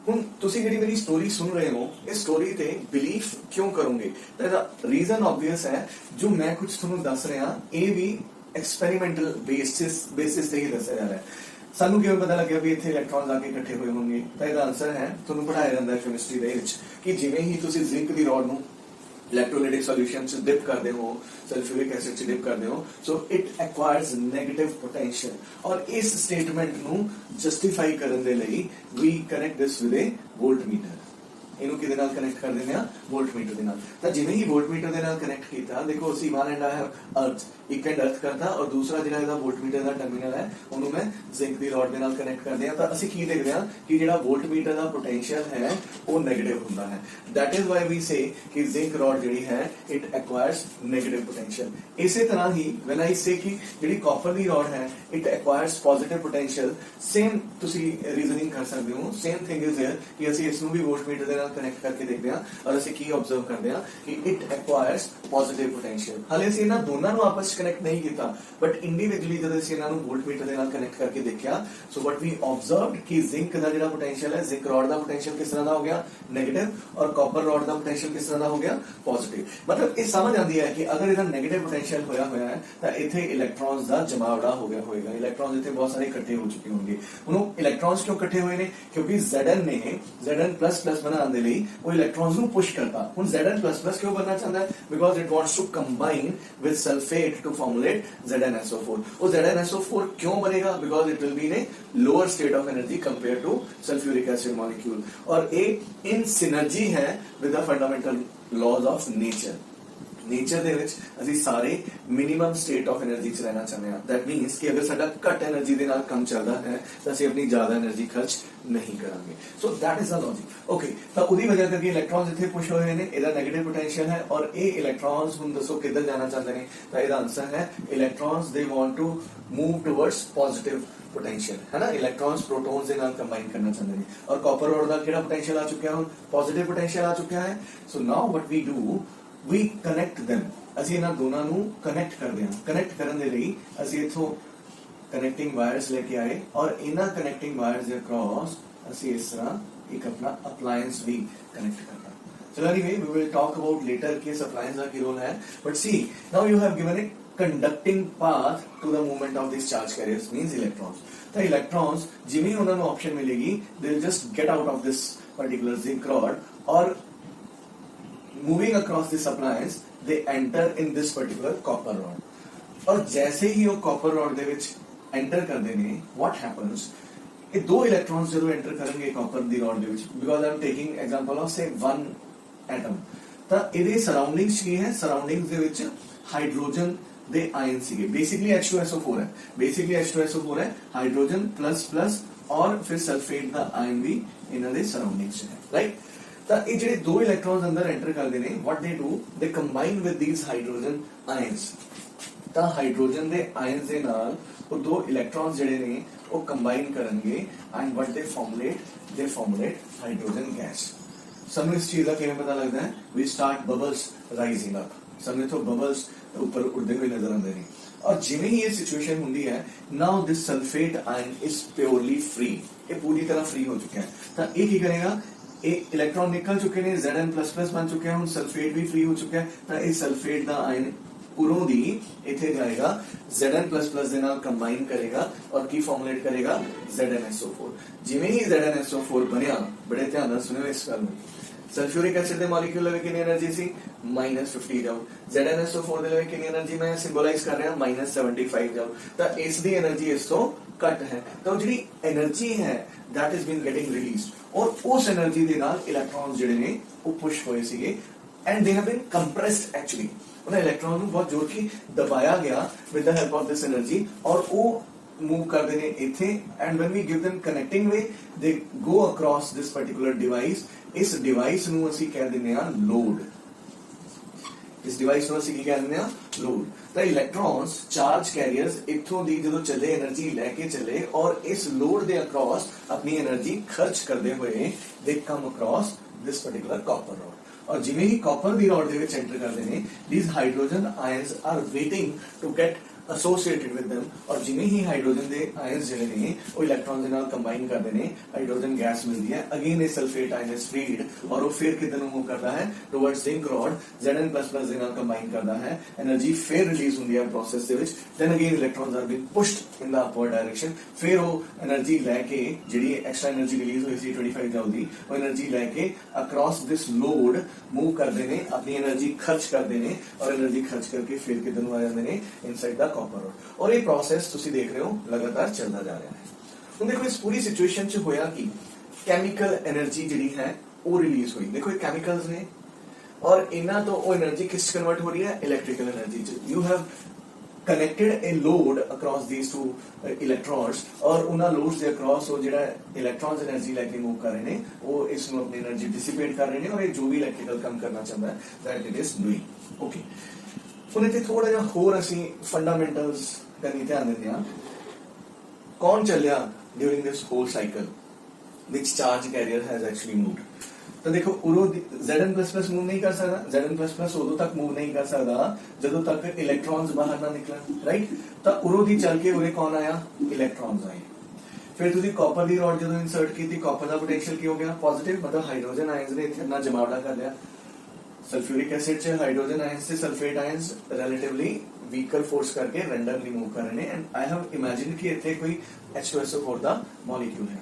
हुण तुसीं जिहड़ी मेरी स्टोरी सुन रहे हो, इस स्टोरी ते बिलीव क्यों करोगे? तो इसदा रीजन ऑब्वियस है, जो मैं कुछ तुहानूं दस रहा ये भी एक्सपेरीमेंटल बेसिस ते ही दस्सिया जा रहा है। सानू किवें पता लग्या भी इत्थे इलैक्ट्रॉन्स आके इकट्ठे होए होंगे? तो इसदा आंसर है तुहानूं पढ़ाया जांदा है केमिस्ट्री दे विच कि जिवें ही तुसीं जिंक दी रॉड नूं इलेक्ट्रोलाइटिक सॉल्यूशन च डिप करते हो, सल्फ्यूरिक एसिड च डिप करते हो, so it acquires negative potential. और इस स्टेटमेंट नूं जस्टिफाई करन दे लई we connect this with a voltmeter. इनू किहदे नाल कनेक्ट कर देने आ? वोल्टमीटर दे नाल। तां जिवें ही वोल्टमीटर दे नाल कनेक्ट कीता, देखो असीं वन एंड आई हैव अर्थ, एक एंड अर्थ करता और दूसरा जिहड़ा इहदा वोल्टमीटर दा टर्मिनल है ਉਹਨੂੰ मैं जिंक दी रॉड दे नाल कनेक्ट करदे आ। तां ਅਸੀਂ ਕੀ ਦੇਖਦੇ ਆ ਕਿ ਜਿਹੜਾ वोल्टमीटर ਦਾ पोटेंशियल है ਉਹ नेगेटिव ਹੁੰਦਾ है। दैट इज व्हाई वी से कि जिंक रॉड ਜਿਹੜੀ है इट एक्वायर्स नेगेटिव पोटेंशियल। इसे तरह ही व्हेन आई से कि ਜਿਹੜੀ कॉपर ਦੀ रॉड है it acquires positive potential, same ਤੁਸੀਂ रीजनिंग कर सकते हो। सेम थिंग इज हियर कि ਅਸੀਂ ਇਸ ਨੂੰ ਵੀ वोल्टमीटर ਦੇ ਨਾਲ कनेक्ट करके देखते हैं और ਅਸੀਂ ਕੀ ऑब्जर्व करते हैं कि इट एक्वायर्स पॉजिटिव पोटेंशियल। हाले ਅਸੀਂ ਇਹਨਾਂ ਦੋਨਾਂ ਨੂੰ आपस ਵਿੱਚ कनेक्ट नहीं ਕੀਤਾ, बट इंडिविजुअली जब ਅਸੀਂ ਇਹਨਾਂ ਨੂੰ वोल्टमीटर ਦੇ ਨਾਲ कनेक्ट करके देखा, सो व्हाट वी ऑब्जर्व्ड कि जिंक ਦਾ ਜਿਹੜਾ पोटेंशियल है, जिंक रॉड ਦਾ पोटेंशियल किस तरह ਦਾ हो गया? नेगेटिव, और कॉपर रॉड ਦਾ पोटेंशियल किस तरह ਦਾ हो गया? पॉजिटिव। मतलब ये समझ आती है कि अगर ਇਹਦਾ नेगेटिव पोटेंशियल होया होया है ਤਾਂ ਇੱਥੇ ਇਲੈਕਟ੍ਰॉन्स ਦਾ ਜਮਾਵੜਾ ਹੋ ਗਿਆ ਹੋਏਗਾ। ਇਲੈਕਟ੍ਰॉन्स ਇੱਥੇ ਬਹੁਤ ਸਾਰੇ ਇਕੱਠੇ ਹੋ ਚੁੱਕੇ ਹੋਣਗੇ। ਹੁਣ ਇਲੈਕਟ੍ਰॉन्स ਕਿਉਂ ਇਕੱਠੇ ਹੋਏ ਨੇ? ਕਿਉਂਕਿ Zn ਨੇ Zn++ ਬਣਾਉਣ ਦੇ ਲਈ ਉਹ ਇਲੈਕਟ੍ਰॉन्स ਨੂੰ ਪੁਸ਼ ਕਰਤਾ। ਹੁਣ Zn++ ਕਿਉਂ ਬਣਨਾ ਚਾਹੁੰਦਾ ਹੈ? Because it wants to combine with sulphate to formulate ZnSO4। वो ZnSO4 क्यों बनेगा? Because it will be in a lower state of energy compare to sulphuric acid molecule, और ये इन सिनर्जी है with the fundamental laws of nature. Nature ਦੇ ਵਿੱਚ ਅਸੀਂ ਸਾਰੇ ਮਿਨੀਮਮ ਸਟੇਟ ਆਫ એનર્ਜੀ ਚ ਰਹਿਣਾ ਚਾਹੁੰਦੇ ਹਾਂ। दैट मींस कि अगर ਸਾਡਾ ਘੱਟ એનર્ਜੀ ਦੇ ਨਾਲ ਕੰਮ ਚੱਲਦਾ ਹੈ ਤਾਂ ਅਸੀਂ ਆਪਣੀ ਜ਼ਿਆਦਾ એનર્ਜੀ ਖਰਚ ਨਹੀਂ ਕਰਾਂਗੇ। So that is the logic. Okay, ਤਾਂ ਉਹਦੀ ਵਜ੍ਹਾ ਕਰਕੇ ਇਲੈਕਟ੍ਰॉन्स ਇੱਥੇ ਪੁਸ਼ ਹੋਏ ਨੇ, ਇਹਦਾ 네ਗੇਟਿਵ ਪੋਟੈਂਸ਼ੀਅਲ ਹੈ, ਔਰ ਇਹ ਇਲੈਕਟ੍ਰॉन्स ਹੁਣ ਦੱਸੋ ਕਿੱਧਰ ਜਾਣਾ ਚਾਹੁੰਦੇ ਨੇ? ਤਾਂ ਇਹਦਾ ਆਨਸਰ ਹੈ electrons they want to move towards positive potential, है ना। इलेक्ट्रॉन्स प्रोटॉन्स के नाल कंबाइन करना चाहते हैं, और कॉपर रॉड का केड़ा पोटेंशियल आ चुका है? पॉजिटिव पोटेंशियल आ चुका है। So now what we do, we connect them. ਅਸੀਂ ਇਹਨਾਂ ਦੋਨਾਂ ਨੂੰ ਕਨੈਕਟ ਕਰਦੇ ਹਾਂ। ਕਨੈਕਟ ਕਰਨ ਦੇ ਲਈ ਅਸੀਂ ਇਥੋਂ ਕਨੈਕਟਿੰਗ ਵਾਇਰਸ ਲੈ ਕੇ ਆਏ, ਔਰ ਇਹਨਾਂ ਕਨੈਕਟਿੰਗ ਵਾਇਰਸ ਦੇ ਅਕ੍ਰੋਸ ਅਸੀਂ ਇਸ ਤਰ੍ਹਾਂ ਇੱਕ ਆਪਣਾ ਅਪਲਾयंस ਵੀ ਕਨੈਕਟ ਕਰਨਾ। ਚਲੋ anyway we will talk about later ਕਿ ਇਸ ਅਪਲਾयंस ਦਾ ਕੀ ਰੋਲ ਹੈ, but see now you have given it conducting path to the movement of these charge carriers, means electrons। the electrons ਜਿਵੇਂ ਉਹਨਾਂ ਨੂੰ ਆਪਸ਼ਨ ਮਿਲੇਗੀ they will just get out of this particular zinc rod, or moving across this appliance they enter in this particular copper rod, और जैसे ही वो copper rod ਦੇ ਵਿੱਚ enter ਕਰਦੇ ਨੇ what happens, ਇਹ ਦੋ electrons ਜਦੋਂ enter ਕਰਨਗੇ copper ਦੀ rod ਦੇ ਵਿੱਚ, because I am taking example of say one atom, ਤਾਂ ਇਹਦੇ surroundings ਕੀ ਹੈ? surroundings ਦੇ ਵਿੱਚ हाइड्रोजन ਦੇ आयन ਸੀਗੇ, बेसिकली H2SO4 है, बेसिकली H2SO4 है, हाइड्रोजन प्लस और फिर सल्फेट ਦਾ आयन भी ਇਹਨਾਂ ਦੇ surroundings ਹੈ, राइट। ਤਾਂ ਇਹ ਜਿਹੜੇ ਦੋ ਇਲੈਕਟ੍ਰॉन्स ਅੰਦਰ ਐਂਟਰ ਕਰਦੇ ਨੇ, what they do, they combine with these hydrogen ions। ਤਾਂ ਹਾਈਡਰੋਜਨ ਦੇ ਆਇਨਸ ਦੇ ਨਾਲ ਉਹ ਦੋ ਇਲੈਕਟ੍ਰॉन्स ਜਿਹੜੇ ਨੇ ਉਹ ਕੰਬਾਈਨ ਕਰਨਗੇ, and what they formulate hydrogen gas. ਸਾਨੂੰ ਇਸ ਚੀਜ਼ ਦਾ ਕਿਵੇਂ ਪਤਾ ਲੱਗਦਾ ਹੈ? we start bubbles rising up, ਸਾਨੂੰ ਇਥੋਂ bubbles ਉੱਪਰ ਉੱਡਦੇ ਹੋਏ ਨਜ਼ਰ ਆਉਂਦੇ ਨੇ, और ਜਿਵੇਂ ਹੀ ਇਹ ਸਿਚੁਏਸ਼ਨ ਹੁੰਦੀ ਹੈ now this sulphate ion is purely free, ਇਹ ਪੂਰੀ ਤਰ੍ਹਾਂ ਫ੍ਰੀ ਹੋ ਚੁੱਕਿਆ ਹੈ। ਤਾਂ ਇਹ ਕੀ ਕਰੇਗਾ? ਇਹ ਇਲੈਕਟ੍ਰॉन ਨਿਕਲ ਚੁੱਕੇ ਨੇ, Zn++ ਬਣ ਚੁੱਕਿਆ, ਹੁਣ ਸਲਫੇਟ ਵੀ ਫ੍ਰੀ ਹੋ ਚੁੱਕਿਆ ਹੈ, ਤਾਂ ਇਹ ਸਲਫੇਟ ਦਾ ਆਇਨ ਉਰੋਂ ਦੀ ਇੱਥੇ ਜਾਏਗਾ, Zn++ ਦੇ ਨਾਲ ਕੰਬਾਈਨ ਕਰੇਗਾ, ਔਰ ਕੀ ਫਾਰਮੂਲੇਟ ਕਰੇਗਾ? ZnSO4। ਜਿਵੇਂ ਹੀ ZnSO4 ਬਣਿਆ, ਬੜੇ ਧਿਆਨ ਨਾਲ ਸੁਣਿਓ ਇਸ ਗੱਲ ਨੂੰ, सल्फ्यूरिक एसिड के मॉलिक्यूल लेवल कितनी एनर्जी सी? -50 जाओ। ZnSO4 ਦੇ लेवल कितनी एनर्जी मैं सिंबलाइज कर रहा -75 जाओ, तो इस दी एनर्जी इस तो घट है, तो जी एनर्जी है that is been getting released, और उस एनर्जी के नाल इलेक्ट्रॉन्स जिहड़े ने वो पुश होए सीगे, and they have been compressed actually. उन्हें इलेक्ट्रॉन को बहुत जोर की दबाया गया with the help of this energy, और वो मूव करते हैं इथे, and when we give them connecting way they go across this particular device. इस डिवाइस ਨੂੰ ਅਸੀਂ ਕਹਿ ਦਿੰਦੇ ਆ ਲੋਡ, ਇਸ डिवाइस ਨੂੰ ਅਸੀਂ ਕੀ ਕਹਿੰਦੇ ਆ? ਲੋਡ। ਤਾਂ ਇਲੈਕਟ੍ਰॉन्स ਚਾਰਜ ਕੈਰੀਅਰਸ ਇੱਥੋਂ ਦੀ ਜਦੋਂ ਚੱਲੇ એનર્ਜੀ ਲੈ ਕੇ ਚੱਲੇ, ਔਰ ਇਸ ਲੋਡ ਦੇ ਅਕ੍ਰੋਸ ਆਪਣੀ એનર્ਜੀ ਖਰਚ ਕਰਦੇ ਹੋਏ they come across this particular copper rod. और जिवें ही कॉपर दी रॉड दे विच एंटर करते हैं these hydrogen ions are waiting to get associated with them और जिवें ही हाइड्रोजन दे आयंस ਜਿਹੜੇ ਨੇ ਉਹ ਇਲੈਕਟ੍ਰੋਨ ਦੇ ਨਾਲ ਕੰਬਾਈਨ ਕਰਦੇ ਨੇ ਹਾਈਡਰੋਜਨ ਗੈਸ ਮਿਲਦੀ ਹੈ ਅਗੇਨ ਇਹ ਸਲਫੇਟ ਆਇਨ ਇਜ਼ ਫ੍ਰੀਡ ਔਰ ਉਹ ਫਿਰ ਕਿਤੇ ਨੂੰ ਮੂਵ ਕਰਦਾ ਹੈ ਟੁਵਰਡਸ ਜ਼ਿੰਕ ਰੋਡ Zn++ ਦੇ ਨਾਲ ਕੰਬਾਈਨ ਕਰਦਾ ਹੈ એનર્ਜੀ ਫਿਰ ਰਿਲੀਜ਼ ਹੁੰਦੀ ਹੈ ਪ੍ਰੋਸੈਸ ਦੇ ਵਿੱਚ then again electrons are being pushed in the upward direction ਫਿਰ ਉਹ એનર્ਜੀ ਲੈ ਕੇ ਜਿਹੜੀ ਐਕਸਟਰਾ એનર્ਜੀ ਰਿਲੀਜ਼ ਹੋਈ ਸੀ 25 ਜੂਲ ਦੀ ਉਹ એનર્ਜੀ ਲੈ ਕੇ ਅਕ੍ਰੋਸ ਦਿਸ ਲੋਡ ਮੂਵ ਕਰਦੇ ਨੇ ਆਪਣੀ એનર્ਜੀ ਖਰਚ ਕਰਦੇ ਨੇ ਔਰ એનર્ਜੀ ਖਰਚ ਕਰਕੇ ਫਿਰ ਕਿਤੇ ਨੂੰ ਆ ਜਾਂਦੇ ਨੇ ਇਨਸਾਈਡ ਦਾ कॉपर और ये प्रोसेस तुसी देख रहे हो लगातार चलता जा रहा है। हुण देखो इस पूरी सिचुएशन च होया कि केमिकल एनर्जी जिहड़ी है वो रिलीज हुई। देखो ये केमिकल्स ने और इन्हां तो वो एनर्जी किस कन्वर्ट हो रही है इलेक्ट्रिकल एनर्जी च। You have connected a load across these two electrons और उन्हां लोड्स दे अक्रॉस वो जिहड़ा इलेक्ट्रॉन्स एनर्जी लेके मूव कर रहे हैं वो इसनूं अपनी एनर्जी डिसिपेट कर रहे हैं और ये जो भी इलेक्ट्रिकल काम करना चाहता है that it is doing okay. ਹੁਣ ਇੱਥੇ ਥੋੜਾ ਜਿਹਾ ਹੋਰ ਅਸੀਂ ਫੰਡਾਮੈਂਟਲਸ ਕਰਨੀ ਧਿਆਨ ਦਿੰਦੇ ਹਾਂ ਕੌਣ ਚੱਲਿਆ ਡਿਊਰਿੰਗ ਦਿਸ ਹੋਲ ਸਾਈਕਲ ਵਿਚ charge carrier has actually moved ਤਾਂ ਦੇਖੋ ਉਰੋਂ Zn++ ਮੂਵ ਨਹੀਂ ਕਰ ਸਕਦਾ Zn++ ਉਦੋਂ ਤੱਕ ਮੂਵ ਨਹੀਂ ਕਰ ਸਕਦਾ ਜਦੋਂ ਤੱਕ ਇਲੈਕਟ੍ਰॉन्स ਬਾਹਰ ਨਾ ਨਿਕਲਣ ਰਾਈਟ ਤਾਂ ਉਰੋਂ ਦੀ ਚੱਲ ਕੇ ਉਰੇ ਕੌਣ ਆਇਆ ਇਲੈਕਟ੍ਰॉन्स ਆਏ ਫਿਰ ਤੁਸੀਂ ਕਾਪਰ ਦੀ ਰੋਡ ਜਦੋਂ ਇਨਸਰਟ ਕੀਤੀ ਕਾਪਰ ਦਾ ਪੋਟੈਂਸ਼ੀਅਲ ਕੀ ਹੋ ਗਿਆ ਪੋਜ਼ਿਟਿਵ ਮਤਲਬ ਹਾਈਡਰੋਜਨ ਆਇਨਸ ਨੇ ਇੱਥੇ ਆਪਣਾ ਜਮਾਵੜਾ ਕਰ ਲਿਆ सल्फ्यूरिक एसिड से हाइड्रोजन आयंस से sulphate ions relatively vehicle force करके रैंडमली मूव कर रहे हैं एंड आई हैव इमेजिन कि इथे कोई H2SO4 ਦਾ ਮੋਲੀਕਿਊਲ ਹੈ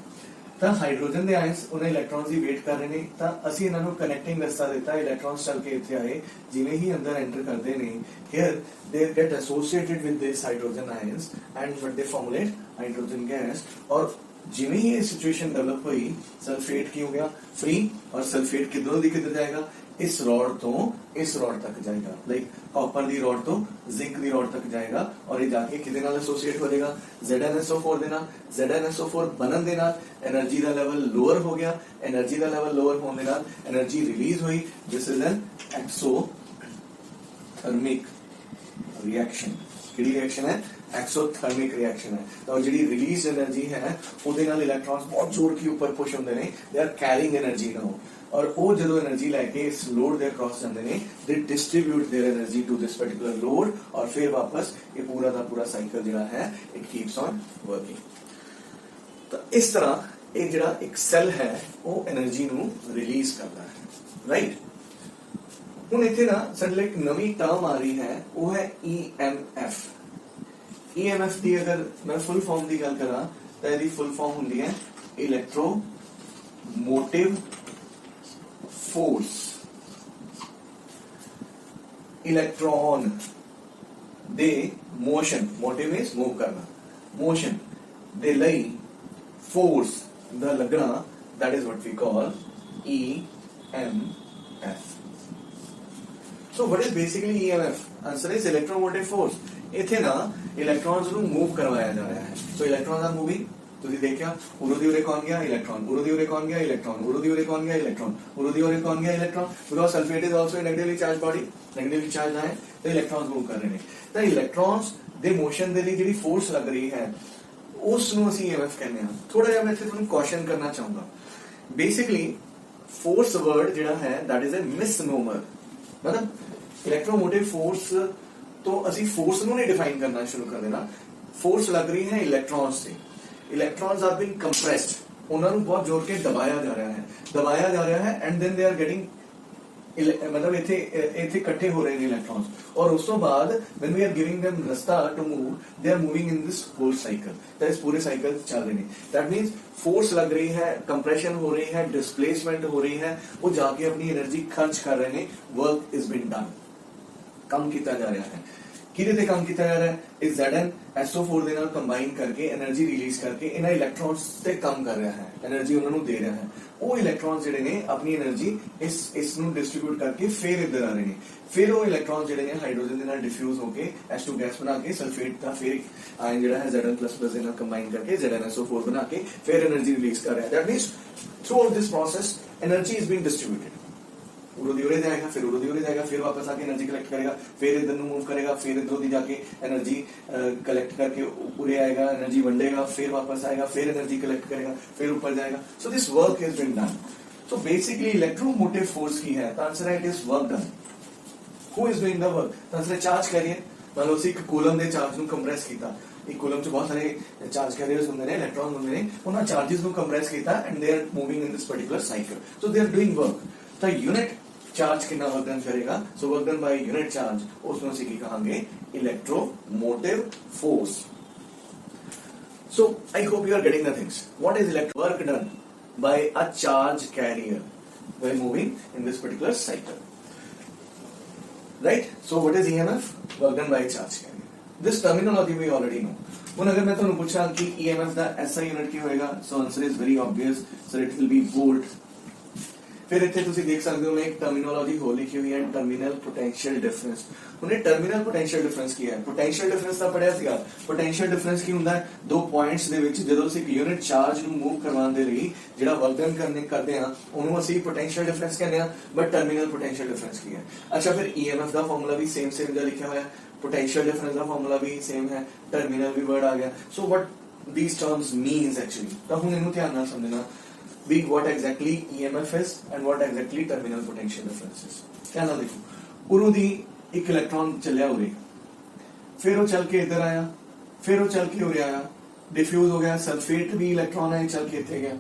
ਤਾਂ ਹਾਈਡਰੋਜਨ ਦੇ ਆਇੰਸ ਉਹਨਾਂ ਇਲੈਕਟ੍ਰॉन्स ਦੀ ਵੇਟ ਕਰ ਰਹੇ ਨੇ ਤਾਂ ਅਸੀਂ ਇਹਨਾਂ ਨੂੰ ਕਨੈਕਟਿੰਗ ਰਸਤਾ ਦਿੱਤਾ ਇਲੈਕਟ੍ਰॉन्स ਚੱਲ ਕੇ ਇੱਥੇ ਆਏ ਜਿਵੇਂ ਹੀ ਅੰਦਰ ਐਂਟਰ ਕਰਦੇ ਨੇ here they get associated with this hydrogen ions and what they formulate hydrogen gas और जिਵੇਂ ही ये सिचुएशन डेवलप हुई सल्फेट की हो गया फ्री और सल्फेट किधरों दी किधर जाएगा इस रॉड तो इस रॉड तक जाएगा लाइक कॉपर दी रॉड तो जिंक दी रॉड तक जाएगा और ये जाके किदे नाल एसोसिएट हो जाएगा ZnSO4 दे नाल ZnSO4 बनन दे नाल एनर्जी दा लेवल लोअर हो गया एनर्जी दा लेवल लोअर होने नाल एनर्जी रिलीज हुई this is an exothermic reaction किहड़ी रिएक्शन है एक्सोथर्मिक रिएक्शन है तो जिहड़ी रिलीज एनर्जी है ਉਹਦੇ ਨਾਲ इलेक्ट्रॉन्स बहुत जोर के ऊपर पुश होंदे ने they are carrying energy now और वो जो एनर्जी लैके इस लोड दे अक्रॉस जाते हैं they distribute their energy to this particular load और फिर वापस ये पूरा का पूरा साइकिल जो है इट कीप्स ऑन वर्किंग तो इस तरह ये जो एक सेल है वो एनर्जी नू रिलीज करता है राइट हुण इत्थे ना साडे एक नवी टर्म आ रही है वो है EMF EMF की अगर मैं फुल फॉर्म की गल करा तो इसकी फुल फॉर्म होंदी है इलेक्ट्रोमोटिव फोर्स इलेक्ट्रॉन दे मोशन मोटिव मींस मूव करना मोशन दे लई फोर्स दा लगना that is what we call EMF so what is basically EMF answer is electromotive force इथे ना इलेक्ट्रॉन्स ਨੂੰ मूव करवाया जा रहा है so electrons are moving ਤੁਸੀਂ ਦੇਖਿਆ ਉਰੋਂ ਦੀ ਉਰੇ ਕੌਣ ਗਿਆ ਇਲੈਕਟ੍ਰੋਨ ਉਰੋਂ ਦੀ ਉਰੇ ਕੌਣ ਗਿਆ ਇਲੈਕਟ੍ਰੋਨ ਉਰੋਂ ਦੀ ਉਰੇ ਕੌਣ ਗਿਆ ਇਲੈਕਟ੍ਰੋਨ ਉਰੋਂ ਦੀ ਉਰੇ ਕੌਣ ਗਿਆ electron because sulphate is also negatively charge body negatively charge ਹੈ ਤੇ ਇਲੈਕਟ੍ਰੋਨਸ ਮੂਵ ਕਰ ਰਹੇ ਨੇ ਤਾਂ ਇਲੈਕਟ੍ਰੋਨਸ ਦੇ ਮੋਸ਼ਨ ਦੇ ਲਈ ਜਿਹੜੀ ਫੋਰਸ ਲੱਗ ਰਹੀ ਹੈ ਉਸ ਨੂੰ ਅਸੀਂ EMF ਕਹਿੰਦੇ ਹਾਂ ਥੋੜਾ ਜਿਹਾ ਮੈਂ ਇੱਥੇ ਤੁਹਾਨੂੰ ਕੁਐਸਚਨ ਕਰਨਾ ਚਾਹੂੰਗਾ ਬੇਸਿਕਲੀ ਫੋਰਸ ਵਰਡ ਜਿਹੜਾ ਹੈ ਦੈਟ ਇਜ਼ ਅ ਮਿਸਨੋਮਰ ਮਤਲਬ ਇਲੈਕਟ੍ਰੋਮੋਟਿਵ ਫੋਰਸ तो ਅਸੀਂ फोर्स ਨੂੰ नहीं डिफाइन करना शुरू कर देना फोर्स लग रही है इलेक्ट्रॉन्स से इलेक्ट्रॉन्स आर बीइंग कंप्रेस्ड ਉਹਨਾਂ ਨੂੰ ਬਹੁਤ ਜ਼ੋਰ ਕੇ ਦਬਾਇਆ ਜਾ ਰਿਹਾ ਹੈ and then they are getting मतलब ਇੱਥੇ ਇਕੱਠੇ ਹੋ ਰਹੇ ਨੇ ਇਲੈਕਟ੍ਰॉन्स और ਉਸ ਤੋਂ ਬਾਅਦ when we are giving them rasta to move they are moving in this whole cycle that is पूरे साइकिल चल रहे हैं that means फोर्स लग रही है कंप्रेशन हो रही है डिस्प्लेसमेंट हो रही है वो जाके अपनी एनर्जी खर्च कर रहे हैं वर्क इज बीन डन कम किया जा रहा है किहदे ते काम किया जा रहा है इस ZnSO4 ਦੇ ਨਾਲ ਕੰਬਾਈਨ ਕਰਕੇ એનર્ਜੀ ਰਿਲੀਜ਼ ਕਰਕੇ ਇਹਨਾਂ ਇਲੈਕਟ੍ਰॉन्स ਤੇ ਕੰਮ ਕਰ ਰਿਹਾ ਹੈ એનર્ਜੀ ਉਹਨਾਂ ਨੂੰ ਦੇ ਰਿਹਾ ਹੈ ਉਹ ਇਲੈਕਟ੍ਰॉन्स ਜਿਹੜੇ ਨੇ ਆਪਣੀ એનર્ਜੀ ਇਸ ਨੂੰ ਡਿਸਟ੍ਰੀਬਿਊਟ ਕਰਕੇ ਫਿਰ ਇੱਧਰ ਆ ਰਹੇ ਨੇ ਫਿਰ ਉਹ ਇਲੈਕਟ੍ਰॉन्स ਜਿਹੜੇ ਨੇ ਹਾਈਡਰੋਜਨ ਦੇ ਨਾਲ ਡਿਫਿਊਜ਼ ਹੋ ਕੇ H2 ਗੈਸ ਬਣਾ ਕੇ ਸਲਫੇਟ ਦਾ ਫਿਰ ਆਇਨ ਜਿਹੜਾ ਹੈ Zn++ ਦੇ ਨਾਲ ਕੰਬਾਈਨ ਕਰਕੇ ZnSO4 ਬਣਾ ਕੇ ਫਿਰ એનર્ਜੀ ਰਿਲੀਜ਼ ਕਰ ਰਿਹਾ that means through out this process energy is being distributed उड़ो दी उड़े जाएगा फिर उड़ो दी उड़े जाएगा फिर वापस आके एनर्जी कलेक्ट करेगा फिर इधर मूव करेगा फिर इधर दी जाके एनर्जी कलेक्ट करके उड़े आएगा एनर्जी वंडेगा फिर वापस आएगा फिर एनर्जी कलेक्ट करेगा फिर ऊपर जाएगा so this work has been done so basically electromotive force की है, आंसर है it is work done. Who is doing the work? Answer है चार्ज कैरियर। मान लो ਅਸੀਂ ਇੱਕ ਕੂਲਮ ਦੇ ਚਾਰਜ ਨੂੰ ਕੰਪਰੈਸ ਕੀਤਾ, ਇੱਕ ਕੂਲਮ ਚ ਬਹੁਤ ਸਾਰੇ ਚਾਰਜ ਕੈਰੀਅਰਸ ਹੁੰਦੇ ਨੇ, ਇਲੈਕਟ੍ਰੋਨ ਹੁੰਦੇ ਨੇ, ਉਹਨਾਂ ਚਾਰजेस ਨੂੰ ਕੰਪਰੈਸ ਕੀਤਾ and they are moving in this particular cycle, so they are doing work. ਤਾਂ ਯੂਨਿਟ ਚਾਰਜ ਕਿੰਨਾ ਵਰਕ ਡਨ ਕਰੇਗਾ? ਸੋ ਵਰਕ ਡਨ ਬਾਈ ਯੂਨਿਟ ਚਾਰਜ, ਉਸ ਨੂੰ ਅਸੀਂ ਕੀ ਕਹਾਂਗੇ? ਇਲੈਕਟ੍ਰੋਮੋਟਿਵ ਫੋर्स। So I hope you are getting the things. What is electric work done by a charge carrier while moving in this particular cycle? Right? So what is EMF? Work done by a charge carrier. This terminology we already know. ਹੁਣ ਅਗਰ ਮੈਂ ਤੁਹਾਨੂੰ ਪੁੱਛਾਂ ਕਿ EMF ਦਾ SI unit ਕੀ ਹੋਏਗਾ? So answer is very obvious. So it will be volt. ਫਿਰ ਇੱਥੇ ਤੁਸੀਂ ਦੇਖ ਸਕਦੇ ਹੋ ਮੈਂ ਇੱਕ ਟਰਮੀਨੋਲੋਜੀ ਹੋਰ ਲਿਖੀ ਹੋਈ ਹੈ, ਟਰਮੀਨਲ ਪੋਟੈਂਸ਼ੀਅਲ ਡਿਫਰੈਂਸ। ਉਹਨੇ ਟਰਮੀਨਲ ਪੋਟੈਂਸ਼ੀਅਲ ਡਿਫਰੈਂਸ ਕੀ ਹੈ? ਪੋਟੈਂਸ਼ੀਅਲ ਡਿਫਰੈਂਸ ਤਾਂ ਪੜਿਆ ਸੀਗਾ। ਪੋਟੈਂਸ਼ੀਅਲ ਡਿਫਰੈਂਸ ਕੀ ਹੁੰਦਾ ਹੈ? ਦੋ ਪੁਆਇੰਟਸ ਦੇ ਵਿੱਚ ਜਦੋਂ ਅਸੀਂ ਇੱਕ ਯੂਨਿਟ ਚਾਰਜ ਨੂੰ ਮੂਵ ਕਰਵਾਉਣ ਦੇ ਲਈ ਜਿਹੜਾ ਵਰਕ ਡਨ ਕਰਦੇ ਆ ਉਹਨੂੰ ਅਸੀਂ ਪੋਟੈਂਸ਼ੀਅਲ ਡਿਫਰੈਂਸ ਕਹਿੰਦੇ ਆ। ਬਟ ਟਰਮੀਨਲ ਪੋਟੈਂਸ਼ੀਅਲ ਡਿਫਰੈਂਸ ਕੀ ਹੈ? ਅੱਛਾ, ਫਿਰ EMF ਦਾ ਫਾਰਮੂਲਾ ਵੀ ਸੇਮ ਜਿਹਾ ਲਿਖਿਆ ਹੋਇਆ, potential difference ਦਾ ਫਾਰਮੂਲਾ ਵੀ ਸੇਮ ਹੈ, ਟਰਮੀਨਲ ਵੀ ਵਰਡ ਆ ਗਿਆ। ਸੋ what these terms means actually, ਤਾਂ ਹੁਣ ਇਹਨੂੰ ਧਿਆਨ ਨਾਲ ਸਮਝਣਾ ਵੀ what exactly EMF is and what exactly terminal potential difference is। ਧਿਆਨ ਨਾਲ ਦੇਖੋ, ਉਰੋਂ ਦੀ ਇੱਕ ਇਲੈਕਟ੍ਰੋਨ ਚੱਲਿਆ ਉਰੇ, ਫਿਰ ਉਹ ਚੱਲ ਕੇ ਇੱਧਰ ਆਇਆ, ਫਿਰ ਉਹ ਚੱਲ ਕੇ ਉਰੇ ਆਇਆ, ਡਿਫਿਊਜ਼ ਹੋ ਗਿਆ, ਸਲਫੇਟ ਵੀ ਇਲੈਕਟ੍ਰੋਨ ਹੈ ਚੱਲ ਕੇ ਇੱਥੇ ਗਿਆ।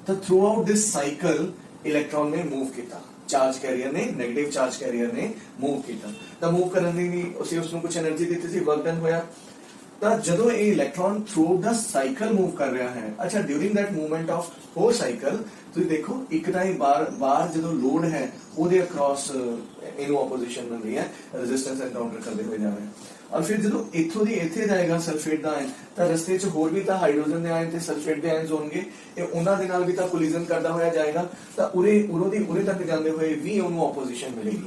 ਤਾਂ ਥਰੂ ਆਊਟ ਦਿਸ ਸਾਈਕਲ ਇਲੈਕਟ੍ਰੋਨ ਨੇ ਮੂਵ ਕੀਤਾ, ਚਾਰਜ ਕੈਰੀਅਰ ਨੇ, ਨੈਗੇਟਿਵ ਚਾਰਜ ਕੈਰੀਅਰ ਨੇ ਮੂਵ ਕੀਤਾ। ਤਾਂ ਮੂਵ ਕਰਨ ਦੀ ਵੀ ਅਸੀਂ ਉਸ ਨੂੰ ਕੁਝ એનર્ਜੀ ਦਿੱਤੀ ਸੀ, ਵਰਕ ਡਨ ਹੋਇਆ। ਤਾਂ ਜਦੋਂ ਇਹ electron through the cycle move ਕਰ ਰਿਹਾ ਹੈ, ਅੱਛਾ during that movement of whole cycle ਤੁਸੀਂ ਦੇਖੋ ਇੱਕ ਤਾਂ ਇਹ ਬਾਹਰ ਜਦੋਂ ਲੋਡ ਹੈ ਉਹਦੇ ਅਕ੍ਰੋਸ ਇਹਨੂੰ ਆਪੋਜੀਸ਼ਨ ਬਣ ਰਹੀ ਹੈ, ਰੈਜ਼ਿਸਟੈਂਸ ਐਨਕਾਊਂਟਰ ਕਰਦੇ ਹੋਏ ਜਾ ਰਹੇ हैं। और फिर ਜਦੋਂ ਇੱਥੋਂ ਦੀ ਇੱਥੇ ਜਾਏਗਾ ਸਲਫੇਟ ਦਾ ਆਇਨ, ਤਾਂ ਰਸਤੇ 'ਚ ਹੋਰ ਵੀ ਤਾਂ ਹਾਈਡਰੋਜਨ ਦੇ ਆਇਨ ਤੇ ਸਲਫੇਟ ਦੇ ਆਇਨਸ ਹੋਣਗੇ, ਇਹ ਉਹਨਾਂ ਦੇ ਨਾਲ ਵੀ ਤਾਂ ਕੋਲੀਜ਼ਨ ਕਰਦਾ ਹੋਇਆ ਜਾਏਗਾ। ਤਾਂ ਉਰੇ ਤੱਕ ਜਾਂਦੇ ਹੋਏ ਵੀ ਉਹਨੂੰ ਆਪੋਜੀਸ਼ਨ ਮਿਲੇਗੀ।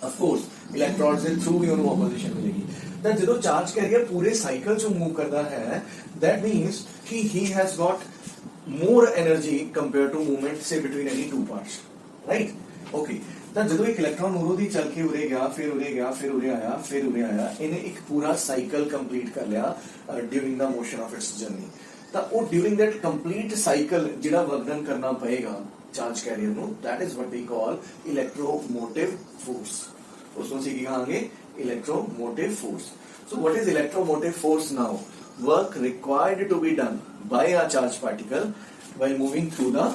ਆਫ ਕੋਰਸ ਇਲੈਕਟ੍ਰੋਨਸ ਦੇ ਥਰੂ ਵੀ ਉਹਨੂੰ ਆਪੋਜੀਸ਼ਨ ਮਿਲੇਗੀ। ਤਾਂ ਜਦੋਂ ਚਾਰਜ ਕੈਰੀਅਰ ਪੂਰੇ ਸਾਈਕਲ 'ਚ ਮੂਵ ਕਰਦਾ ਹੈ, that means ਕਿ he has got more energy compared to movement say between any two parts, right? Okay, ਤਾਂ ਜਦੋਂ ਇੱਕ ਇਲੈਕਟ੍ਰੋਨ ਉਰੋਂ ਦੀ ਚੱਲ ਕੇ ਉਰੇ ਗਿਆ, ਫਿਰ ਉਰੇ ਗਿਆ, ਫਿਰ ਉਰੇ ਆਇਆ, ਫਿਰ ਉਰੇ ਆਇਆ, ਇਹਨੇ ਇੱਕ ਪੂਰਾ ਸਾਈਕਲ ਕੰਪਲੀਟ ਕਰ ਲਿਆ during the motion of its journey. ਤਾਂ ਉਹ ਡਿਊਰਿੰਗ ਦੈਟ ਕੰਪਲੀਟ ਸਾਈਕਲ ਜਿਹੜਾ ਵਰਕ ਡਨ ਕਰਨਾ ਪਏਗਾ ਚਾਰਜ ਕੈਰੀਅਰ ਨੂੰ, that is what we call electromotive force। ਉਸ ਨੂੰ ਅਸੀਂ ਕੀ ਕਹਾਂਗੇ? electromotive force। So what is electromotive force now? Work required to be done by a charged particle while moving through the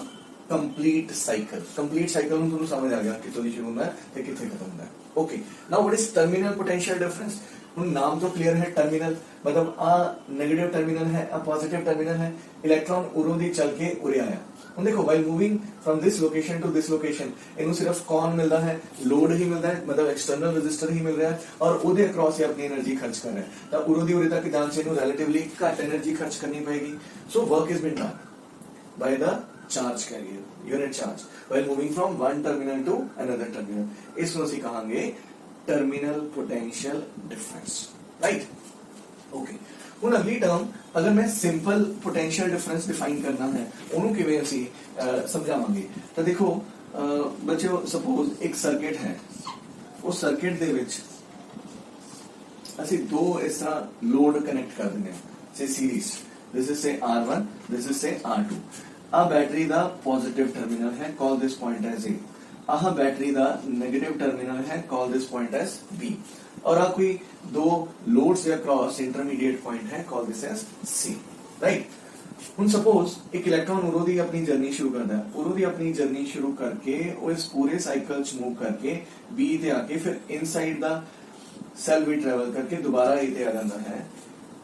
complete cycle। complete cycle ਨੂੰ ਤੁਹਾਨੂੰ ਸਮਝ ਆ ਗਿਆ ਕਿੱਥੋਂ ਦੀ ਸ਼ੁਰੂ ਹੁੰਦਾ ਹੈ ਤੇ ਕਿੱਥੇ ਖਤਮ ਹੁੰਦਾ ਹੈ। Okay, now what is terminal potential difference? ਹੁਣ ਨਾਮ ਤੋਂ ਕਲੀਅਰ ਹੈ, ਟਰਮੀਨਲ ਮਤਲਬ ਆ ਨੈਗੇਟਿਵ ਟਰਮੀਨਲ ਹੈ, ਆ ਪੋਜ਼ਿਟਿਵ ਟਰਮੀਨਲ ਹੈ। ਇਲੈਕਟ੍ਰੋਨ ਉਰੋਂ ਦੀ ਚੱਲ ਕੇ ਉਰੇ ਆਇਆ। ਹੁਣ ਦੇਖੋ while moving from this location to this location ਇਹਨੂੰ ਸਿਰਫ ਕੌਣ ਮਿਲਦਾ ਹੈ? ਲੋਡ ਹੀ ਮਿਲਦਾ ਹੈ, ਮਤਲਬ ਐਕਸਟਰਨਲ ਰੈਜ਼ਿਸਟਰ ਹੀ ਮਿਲ ਰਿਹਾ ਹੈ, ਔਰ ਉਹਦੇ ਅਕ੍ਰੋਸ ਹੀ ਆਪਣੀ એનર્ਜੀ ਖਰਚ ਕਰ ਰਿਹਾ ਹੈ। ਤਾਂ ਉਰੋਂ ਦੀ ਉਰੇ ਤੱਕ ਜਾਣ 'ਚ ਇਹਨੂੰ ਰਿਲੇਟਿਵਲੀ ਘੱਟ એનર્ਜੀ ਖਰਚ ਕਰਨੀ ਪਏਗੀ। So work is been done by the charge carrier, unit charge, while moving from one terminal to another terminal। इसको ਅਸੀਂ ਕਹਾਂਗੇ terminal potential difference, right? Okay, ਹੁਣ ਅਗਲੀ ਟਰਮ ਅਗਰ ਮੈਂ ਸਿੰਪਲ ਪੋਟੈਂਸ਼ੀਅਲ ਡਿਫਰੈਂਸ ਡਿਫਾਈਨ ਕਰਨਾ ਹੈ ਉਹਨੂੰ ਕਿਵੇਂ ਅਸੀਂ ਸਮਝਾਵਾਂਗੇ? ਤਾਂ ਦੇਖੋ ਬੱਚਿਓ, ਸਪੋਜ਼ ਇੱਕ ਸਰਕਟ ਹੈ, ਉਸ ਸਰਕਟ ਦੇ ਵਿੱਚ ਅਸੀਂ ਦੋ ਇਸ ਤਰ੍ਹਾਂ ਲੋਡ ਕਨੈਕਟ ਕਰ ਦਿੰਦੇ ਹਾਂ, ਸੇ series, this is say R1, this is say R2। ਆ ਬੈਟਰੀ ਦਾ ਪੋਜ਼ਿਟਿਵ ਟਰਮੀਨਲ ਹੈ, call this point as A। ਆਹ ਬੈਟਰੀ ਦਾ ਨੈਗੇਟਿਵ ਟਰਮੀਨਲ ਹੈ, call this point as B। और आ कोई दो लोड्स के अक्रॉस इंटरमीडिएट पॉइंट है, call this as C, right? ਹੁਣ ਸਪੋਜ਼ ਇੱਕ ਇਲੈਕਟ੍ਰੋਨ ਉਰੋਂ ਦੀ ਆਪਣੀ ਜਰਨੀ ਸ਼ੁਰੂ ਕਰਦਾ ਹੈ, ਉਰੋਂ ਦੀ ਆਪਣੀ ਜਰਨੀ ਸ਼ੁਰੂ ਕਰਕੇ ਉਹ ਇਸ ਪੂਰੇ ਸਾਈਕਲ ਚ ਮੂਵ ਕਰਕੇ B ਤੇ ਆ ਕੇ ਫਿਰ ਇਨਸਾਈਡ ਦਾ ਸੈਲ ਵੀ ਟਰੈਵਲ ਕਰਕੇ ਦੁਬਾਰਾ A ਤੇ ਆ ਜਾਂਦਾ ਹੈ।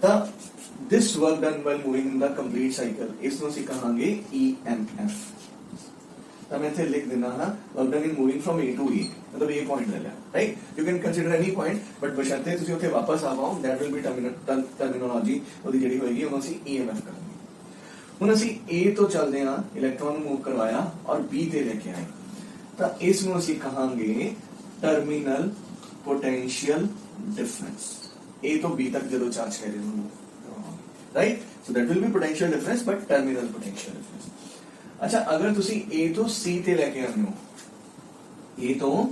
ਤਾਂ this work done while moving in the complete cycle, ਇਸ ਨੂੰ ਅਸੀਂ ਕਹਾਂਗੇ EMF। ਤਾਂ ਮੈਂ ਇੱਥੇ ਲਿਖ ਦਿੰਦਾ ਹਾਂ work done in moving from A to E, ਮਤਲਬ A ਪੁਆਇੰਟ ਲੈ ਲਿਆ, right? You can consider any point, but ਬਸ਼ਰਤੇ ਤੁਸੀਂ ਉੱਥੇ ਵਾਪਸ ਆ ਪਾਓ, ਦੈਟ ਵਿਲ ਬੀ ਟਰਮੀਨੋਲੋਜੀ ਉਹਦੀ ਜਿਹੜੀ ਹੋਏਗੀ ਉਹਨੂੰ ਅਸੀਂ EMF ਕਰਾਂਗੇ। ਹੁਣ ਅਸੀਂ A ਤੋਂ ਚੱਲਦੇ ਹਾਂ, ਇਲੈਕਟ੍ਰੋਨ ਨੂੰ ਮੂਵ ਕਰਵਾਇਆ ਔਰ B ਤੇ ਲੈ ਕੇ ਆਏ, ਤਾਂ ਇਸ ਨੂੰ ਅਸੀਂ ਕਹਾਂਗੇ ਟਰਮੀਨਲ ਪੋਟੈਂਸ਼ੀਅਲ ਡਿਫਰੈਂਸ। A ਤੋਂ B ਤੱਕ ਜਦੋਂ ਚਾਰਜ ਕੈਰੀਅਰ ਨੂੰ ਮੂਵ ਕਰਵਾਵਾਂਗੇ, right? So that will be potential difference, but terminal potential difference. ਅੱਛਾ, ਅਗਰ ਤੁਸੀਂ A ਤੋਂ C ਤੇ ਲੈ ਕੇ ਆਉਂਦੇ ਹੋ, A ਤੋਂ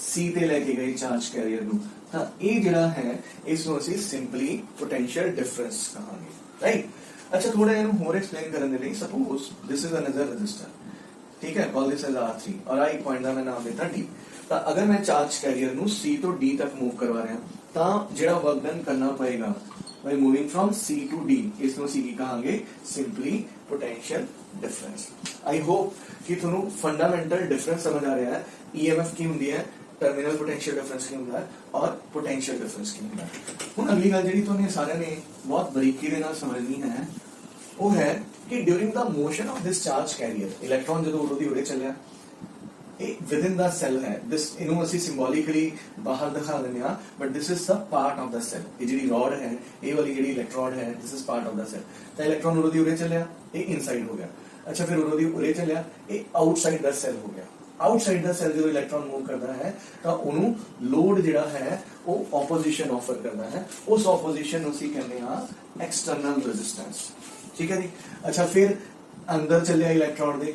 C ਤੇ ਲੈ ਕੇ ਗਏ ਚਾਰਜ ਕੈਰੀਅਰ ਨੂੰ, ਤਾਂ ਇਹ ਜਿਹੜਾ ਹੈ ਇਸ ਨੂੰ ਅਸੀਂ ਸਿੰਪਲੀ ਪੋਟੈਂਸ਼ੀਅਲ ਡਿਫਰੈਂਸ ਕਹਾਂਗੇ, ਰਾਈਟ? ਅੱਛਾ, ਥੋੜਾ ਇਹਨੂੰ ਹੋਰ ਐਕਸਪਲੇਨ ਕਰਨ ਦੇ ਲਈ, suppose this is another resistor, ठीक है, कॉल दिस एज R3 और आ एक पॉइंट का मैं नाम देता D। ਤਾਂ अगर मैं चार्ज कैरियर ਨੂੰ C ਤੋਂ D तक मूव करवा रहा ਤਾਂ ਜਿਹੜਾ वर्क डन करना पएगा by moving from C to D, ਇਸ ਨੂੰ ਅਸੀਂ ਕੀ ਕਹਾਂਗੇ, simply potential difference. I hope कि ਤੁਹਾਨੂੰ फंडामेंटल डिफरेंस समझ आ रहा है। EMF ਕੀ ਹੁੰਦੀ ਹੈ, टर्मिनल पोटेंशियल डिफरेंस ਕੀ ਹੁੰਦਾ ਹੈ और पोटेंशियल डिफरेंस ਕੀ ਹੁੰਦਾ ਹੈ। ਹੁਣ ਅਗਲੀ ਗੱਲ ਜਿਹੜੀ ਤੁਹਾਨੂੰ ਸਾਰਿਆਂ ਨੇ ਬਹੁਤ ਬਰੀਕੀ ਦੇ ਨਾਲ ਸਮਝਣੀ ਹੈ ਉਹ ਹੈ ਕਿ during the motion of this charge carrier, electron ਜਦੋਂ ਉਦੋਂ ਦੀ ਉਰੇ ਚੱਲਿਆ, ਇਹ ਵਿਦ ਇਨ ਦਾ ਸੈਲ ਹੈ। ਦਿਸ ਇਹਨੂੰ ਅਸੀਂ ਸਿੰਬੋਲਿਕਲੀ ਬਾਹਰ ਦਿਖਾ ਦਿੰਦੇ ਆ, but this is the part of the cell. ਇਹ ਜਿਹੜੀ ਰੋਡ ਹੈ, ਇਹ ਵਾਲੀ ਜਿਹੜੀ ਇਲੈਕਟ੍ਰੋਡ ਹੈ, this is part of the cell. ਤਾਂ ਇਲੈਕਟ੍ਰੋਨ ਉਦੋਂ ਦੀ ਉਰੇ ਚੱਲਿਆ, ਇਹ ਇਨਸਾਈਡ ਹੋ ਗਿਆ। ਅੱਛਾ, ਫਿਰ ਉਦੋਂ ਦੀ ਉਰੇ ਚੱਲਿਆ, ਇਹ ਆਊਟਸਾਈਡ ਦਾ ਸੈਲ ਹੋ ਗਿਆ। ਆਊਟਸਾਈਡ ਦਾ ਸੈਲ ਜਦੋਂ ਇਲੈਕਟ੍ਰੋਨ ਮੂਵ ਕਰਦਾ ਹੈ ਤਾਂ ਉਹਨੂੰ ਲੋਡ ਜਿਹੜਾ ਹੈ ਉਹ ਆਪੋਜੀਸ਼ਨ ਆਫਰ ਕਰਦਾ ਹੈ। ਉਸ ਆਪੋਜੀਸ਼ਨ ਨੂੰ ਅਸੀਂ ਕਹਿੰਦੇ ਆ ਐਕਸਟਰਨਲ ਰੈਜ਼ਿਸਟੈਂਸ। ਠੀਕ ਹੈ ਜੀ। ਅੱਛਾ, ਫਿਰ ਅੰਦਰ ਚੱਲਿਆ ਇਲੈਕਟ੍ਰੋਡ ਦੇ,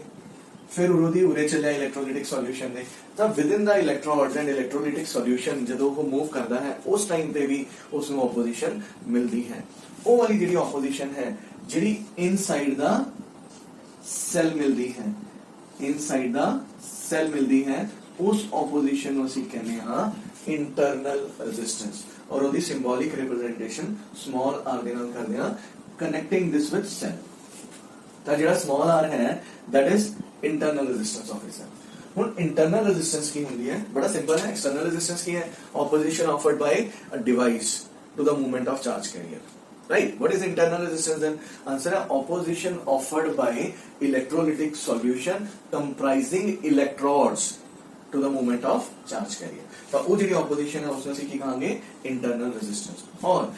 ਫਿਰ ਉਰੋਂ ਉਰੇ ਚੱਲਿਆ ਇਲੈਕਟ੍ਰੋਲਾਈਟਿਕ ਸੋਲੂਸ਼ਨ ਦੇ। ਤਾਂ within the electrodes and electrolytic solution ਜਦੋਂ ਉਹ ਮੂਵ ਕਰਦਾ ਹੈ ਉਸ ਟਾਈਮ ਤੇ ਵੀ ਉਸ ਨੂੰ ਆਪੋਜੀਸ਼ਨ ਮਿਲਦੀ ਹੈ। ਉਹ ਵਾਲੀ ਜਿਹੜੀ ਆਪੋਜੀਸ਼ਨ ਹੈ ਜਿਹੜੀ ਇਨਸਾਈਡ ਦਾ ਸੈਲ ਮਿਲਦੀ ਹੈ, ਇਨਸਾਈਡ ਦਾ ਸੈਲ ਮਿਲਦੀ ਹੈ, ਉਸ ਆਪੋਜੀਸ਼ਨ ਨੂੰ ਅਸੀਂ ਕਹਿੰਦੇ ਹਾਂ ਇੰਟਰਨਲ ਰੈਜ਼ਿਸਟੈਂਸ। ਔਰ ਉਹਦੀ ਸਿੰਬੋਲਿਕ ਰਿਪਰੈਜ਼ੈਂਟੇਸ਼ਨ ਸਮਾਲ r ਦੇ ਨਾਲ ਕਰਦੇ ਹਾਂ, ਕਨੈਕਟਿੰਗ ਦਿਸ ਵਿਦ ਸੈਲ। ਤਾਂ ਜਿਹੜਾ ਸਮਾਲ r ਹੈ that is internal resistance of a cell। ਹੁਣ internal resistance ਕੀ ਹੁੰਦੀ ਹੈ, ਬੜਾ ਸਿੰਪਲ ਹੈ। external resistance ਕੀ ਹੈ, opposition offered by a device to the movement of charge carrier, right? What is internal resistance then? Answer है opposition offered by electrolytic solution comprising electrodes to the movement of charge carrier। ਤਾਂ ਉਹ ਜਿਹੜੀ opposition ਹੈ ਉਸਨੂੰ ਅਸੀਂ ਕੀ ਕਹਾਂਗੇ, internal resistance। और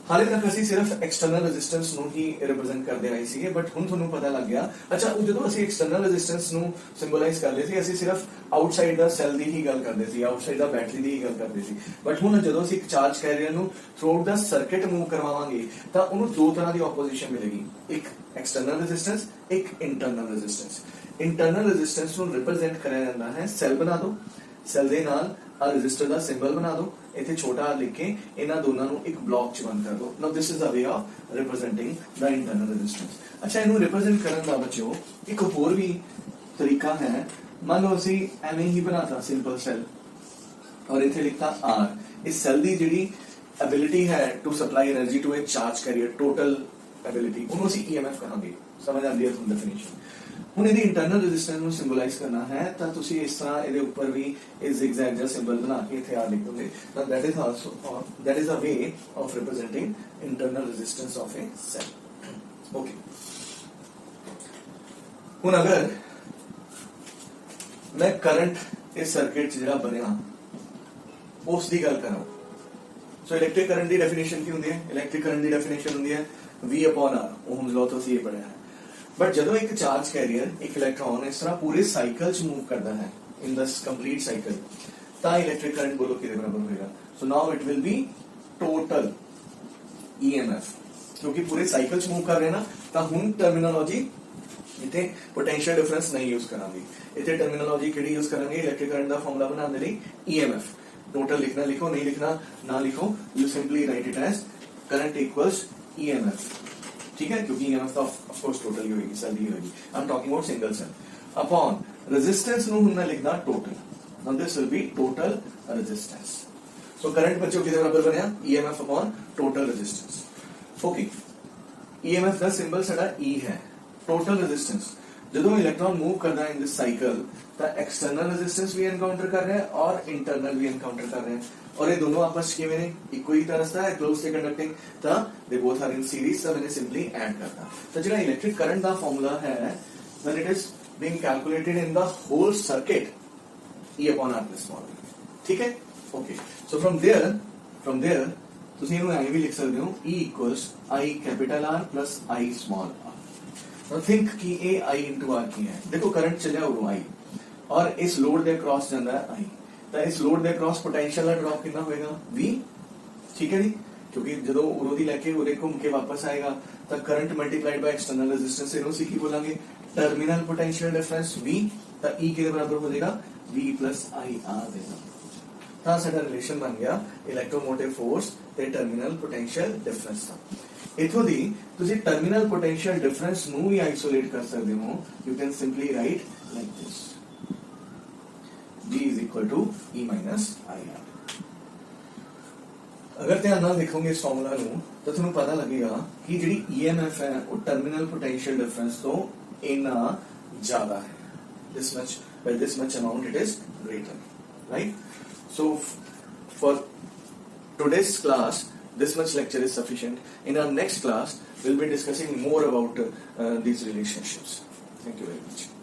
ਹਾਲੇ ਤੱਕ ਅਸੀਂ ਸਿਰਫ ਐਕਸਟਰਨਲ ਰੈਜ਼ਿਸਟੈਂਸ ਨੂੰ ਹੀ ਰਿਪਰੈਜ਼ੈਂਟ ਕਰਦੇ ਆਏ ਸੀਗੇ, ਬਟ ਹੁਣ ਤੁਹਾਨੂੰ ਪਤਾ ਲੱਗ ਗਿਆ। ਅੱਛਾ, ਜਦੋਂ ਅਸੀਂ ਐਕਸਟਰਨਲ ਰੈਜ਼ਿਸਟੈਂਸ ਨੂੰ ਸਿੰਬਲਾਈਜ਼ ਕਰਦੇ ਸੀ ਅਸੀਂ ਸਿਰਫ ਆਊਟਸਾਈਡ ਦਾ ਸੈਲ ਦੀ ਹੀ ਗੱਲ ਕਰਦੇ ਸੀ, ਆਊਟਸਾਈਡ ਦਾ ਬੈਟਰੀ ਦੀ ਹੀ ਗੱਲ ਕਰਦੇ ਸੀ। ਬਟ ਹੁਣ ਜਦੋਂ ਅਸੀਂ ਇੱਕ ਚਾਰਜ ਕੈਰੀਅਰ ਨੂੰ ਥਰੂ ਆਊਟ ਦਾ ਸਰਕਟ ਮੂਵ ਕਰਵਾਵਾਂਗੇ ਤਾਂ ਉਹਨੂੰ ਦੋ ਤਰ੍ਹਾਂ ਦੀ ਆਪੋਜੀਸ਼ਨ ਮਿਲੇਗੀ, ਇੱਕ ਐਕਸਟਰਨਲ ਰੈਜ਼ਿਸਟੈਂਸ, ਇੱਕ ਇੰਟਰਨਲ ਰੈਜ਼ਿਸਟੈਂਸ। ਇੰਟਰਨਲ ਰੈਜ਼ਿਸਟੈਂਸ ਨੂੰ ਰਿਪਰੈਜ਼ੈਂਟ ਕਰਿਆ ਜਾਂਦਾ ਹੈ, ਸੈਲ ਬਣਾ ਦਿਓ, ਸੈਲ ਦੇ ਨਾਲ ਆ ਰੈਜ਼ਿਸਟਰ ਦਾ ਸਿੰਬਲ ਬਣਾ ਦਿਓ, ਇੱਥੇ ਛੋਟਾ r ਲਿਖ ਕੇ ਇਹਨਾਂ ਦੋਨਾਂ ਨੂੰ ਇੱਕ ਬਲੌਕ ਚ ਬੰਦ ਕਰ ਦਿਓ। Now this is a way of representing the internal resistance. ਅੱਛਾ, ਇਹਨੂੰ ਰਿਪਰੈਜ਼ੈਂਟ ਕਰਨ ਦਾ ਬੱਚਿਓ ਇੱਕ ਹੋਰ ਵੀ ਤਰੀਕਾ ਹੈ। ਮੰਨ ਲਓ ਅਸੀਂ ਐਵੇਂ ਹੀ ਬਣਾਤਾ ਸਿੰਪਲ ਸੈਲ ਔਰ ਇੱਥੇ ਲਿਖਤਾ r। ਇਸ ਸੈਲ ਦੀ ਜਿਹੜੀ ਐਬਿਲਿਟੀ ਹੈ to supply energy to a charge carrier, total ability, ਉਹਨੂੰ ਅਸੀਂ EMF ਕਹਾਂਗੇ। ਸਮਝ ਆਉਂਦੀ ਹੈ ਤੁਹਾਨੂੰ ਡੈਫੀਨੇਸ਼ਨ। ਹੁਣ ਇਹਦੀ ਇੰਟਰਨਲ ਰੈਜ਼ਿਸਟੈਂਸ ਨੂੰ ਸਿੰਬਲਾਈਜ਼ ਕਰਨਾ ਹੈ ਤਾਂ ਤੁਸੀਂ ਇਸ ਤਰ੍ਹਾਂ ਇਹਦੇ ਉੱਪਰ ਵੀ ਇਹ ਜ਼ਿਗਜ਼ੈਗ ਜਿਹਾ ਸਿੰਬਲ ਬਣਾ ਕੇ ਇੱਥੇ ਆ ਲਿਖ ਦੋਗੇ। ਤਾਂ that is a way of representing internal resistance of a cell। okay, ਹੁਣ ਅਗਰ ਮੈਂ ਕਰੰਟ ਇਸ ਸਰਕਟ 'ਚ ਜਿਹੜਾ ਬਣਿਆ ਉਸ ਦੀ ਗੱਲ ਕਰਾਂ, ਸੋ ਇਲੈਕਟ੍ਰਿਕ ਕਰੰਟ ਦੀ ਡੈਫੀਨੇਸ਼ਨ ਕੀ ਹੁੰਦੀ ਹੈ? ਇਲੈਕਟ੍ਰਿਕ ਕਰੰਟ ਦੀ ਡੈਫੀਨੇਸ਼ਨ ਹੁੰਦੀ ਹੈ V/R, ਓਹਮਸ ਲਾਅ ਤੋਂ ਅਸੀਂ ਇਹ ਪੜਿਆ ਹੈ। बट ਜਦੋਂ ਇੱਕ ਚਾਰਜ ਕੈਰੀਅਰ, ਇੱਕ ਇਲੈਕਟ੍ਰੋਨ ਇਸ ਤਰ੍ਹਾਂ ਪੂਰੇ ਸਾਈਕਲ 'ਚ ਮੂਵ ਕਰਦਾ ਹੈ ਇਨ ਦਿਸ ਕੰਪਲੀਟ ਸਾਈਕਲ, ਤਾਂ ਇਲੈਕਟ੍ਰਿਕ ਕਰੰਟ ਬੋਲੋ ਕਿਹਦੇ ਬਰਾਬਰ ਹੋਏਗਾ? So now it will be total EMF, ਕਿਉਂਕਿ ਪੂਰੇ ਸਾਈਕਲ 'ਚ ਮੂਵ ਕਰ ਰਹੇ ਨਾ। ਤਾਂ ਹੁਣ ਟਰਮੀਨੋਲੋਜੀ ਇੱਥੇ ਪੋਟੈਂਸ਼ੀਅਲ ਡਿਫਰੈਂਸ ਨਹੀਂ ਯੂਜ਼ ਕਰਾਂਗੇ, ਇੱਥੇ ਟਰਮੀਨੋਲੋਜੀ ਕਿਹੜੀ ਯੂਜ਼ ਕਰਾਂਗੇ? ਇਲੈਕਟ੍ਰਿਕ ਕਰੰਟ ਦਾ ਫਾਰਮੂਲਾ ਬਣਾਉਣ ਦੇ ਲਈ EMF। टोटल लिखना लिखो, नहीं लिखना ना लिखो, you simply write it as current equals EMF। ठीक है, क्योंकि EMF तो ऑफ कोर्स टोटल ही होगी, सेल ही होगी। I am talking about single cell. Upon resistance नु हमने लिखना total, now this will be total resistance. So current बच्चों किसके बराबर बनया? EMF upon total resistance. Okay, EMF का सिंबल साडा E है। टोटल रेजिस्टेंस ਜਦੋਂ ਇਲੈਕਟ੍ਰੋਨ ਮੂਵ ਕਰਦਾ ਹੈ ਇਨ ਦਿਸ ਸਾਈਕਲ ਤਾਂ ਐਕਸਟਰਨਲ ਰੈਜ਼ਿਸਟੈਂਸ ਵੀ ਐਨਕਾਊਂਟਰ ਕਰ ਰਿਹਾ ਹੈ ਔਰ ਇੰਟਰਨਲ ਵੀ ਐਨਕਾਊਂਟਰ ਕਰ ਰਿਹਾ ਹੈ, ਔਰ ਇਹ ਦੋਨੋਂ ਆਪਸ ਕਿਵੇਂ ਨੇ? ਇੱਕੋ ਹੀ ਰਸਤਾ ਹੈ, ਕਲੋਜ਼ ਤੇ ਕੰਡਕਟਿੰਗ, ਤਾਂ ਦੇ ਬੋਥ ਆਰ ਇਨ ਸੀਰੀਜ਼। ਤਾਂ ਮੈंने ਸਿੰਪਲੀ ਐਡ ਕਰਤਾ। ਤਾਂ ਜਿਹੜਾ ਇਲੈਕਟ੍ਰਿਕ ਕਰੰਟ ਦਾ ਫਾਰਮੂਲਾ ਹੈ when it is being calculated in the whole circuit, E/R plus small v। ठीक है, ओके। सो from there ਤੁਸੀਂ ਇਹਨੂੰ ਐਵੇਂ ਵੀ ਲਿਖ ਸਕਦੇ ਹੋ E equals I capital R plus I small r। Think कि ए I इंटू आर की है। देखो करंट चलिया उरो I और इस लोड के क्रॉस जाता है I, तो इस लोड के क्रॉस पोटेंशियल का ड्रॉप कितना होएगा? V। ठीक है जी, क्योंकि जो उरो दी लेके उरे घूम के वापस आएगा तो current multiplied by external resistance, इनो सी की बोलेंगे टर्मिनल पोटेंशियल डिफरेंस V। तो E के बराबर हो जाएगा V प्लस IR देगा। ਤਾਂ ਸਾਡਾ ਰਿਲੇਸ਼ਨ ਬਣ ਗਿਆ ਇਲੈਕਟ੍ਰੋਮੋਟਿਵ ਫੋਰਸ ਤੇ ਟਰਮੀਨਲ ਪੋਟੈਂਸ਼ੀਅਲ ਡਿਫਰੈਂਸ ਦਾ। ਇਥੋਂ ਦੀ ਤੁਸੀਂ ਟਰਮੀਨਲ ਪੋਟੈਂਸ਼ੀਅਲ ਡਿਫਰੈਂਸ ਨੂੰ ਵੀ ਆਈਸੋਲੇਟ ਕਰ ਸਕਦੇ ਹੋ। You can simply right like this. D is equal to E minus IR. अगर ध्यान नाल देखोगे इस फॉर्मूला ਨੂੰ ਤਾਂ ਤੁਹਾਨੂੰ ਪਤਾ ਲੱਗੇਗਾ ਕਿ ਜਿਹੜੀ EMF ਹੈ ਉਹ ਟਰਮੀਨਲ ਪੋਟੈਂਸ਼ੀਅਲ ਡਿਫਰੈਂਸ ਤੋਂ ਇੰਨਾ ਜ਼ਿਆਦਾ ਹੈ. this much, by this much amount it is greater, right? So for today's class this much lecture is sufficient. In our next class we'll be discussing more about these relationships. Thank you very much.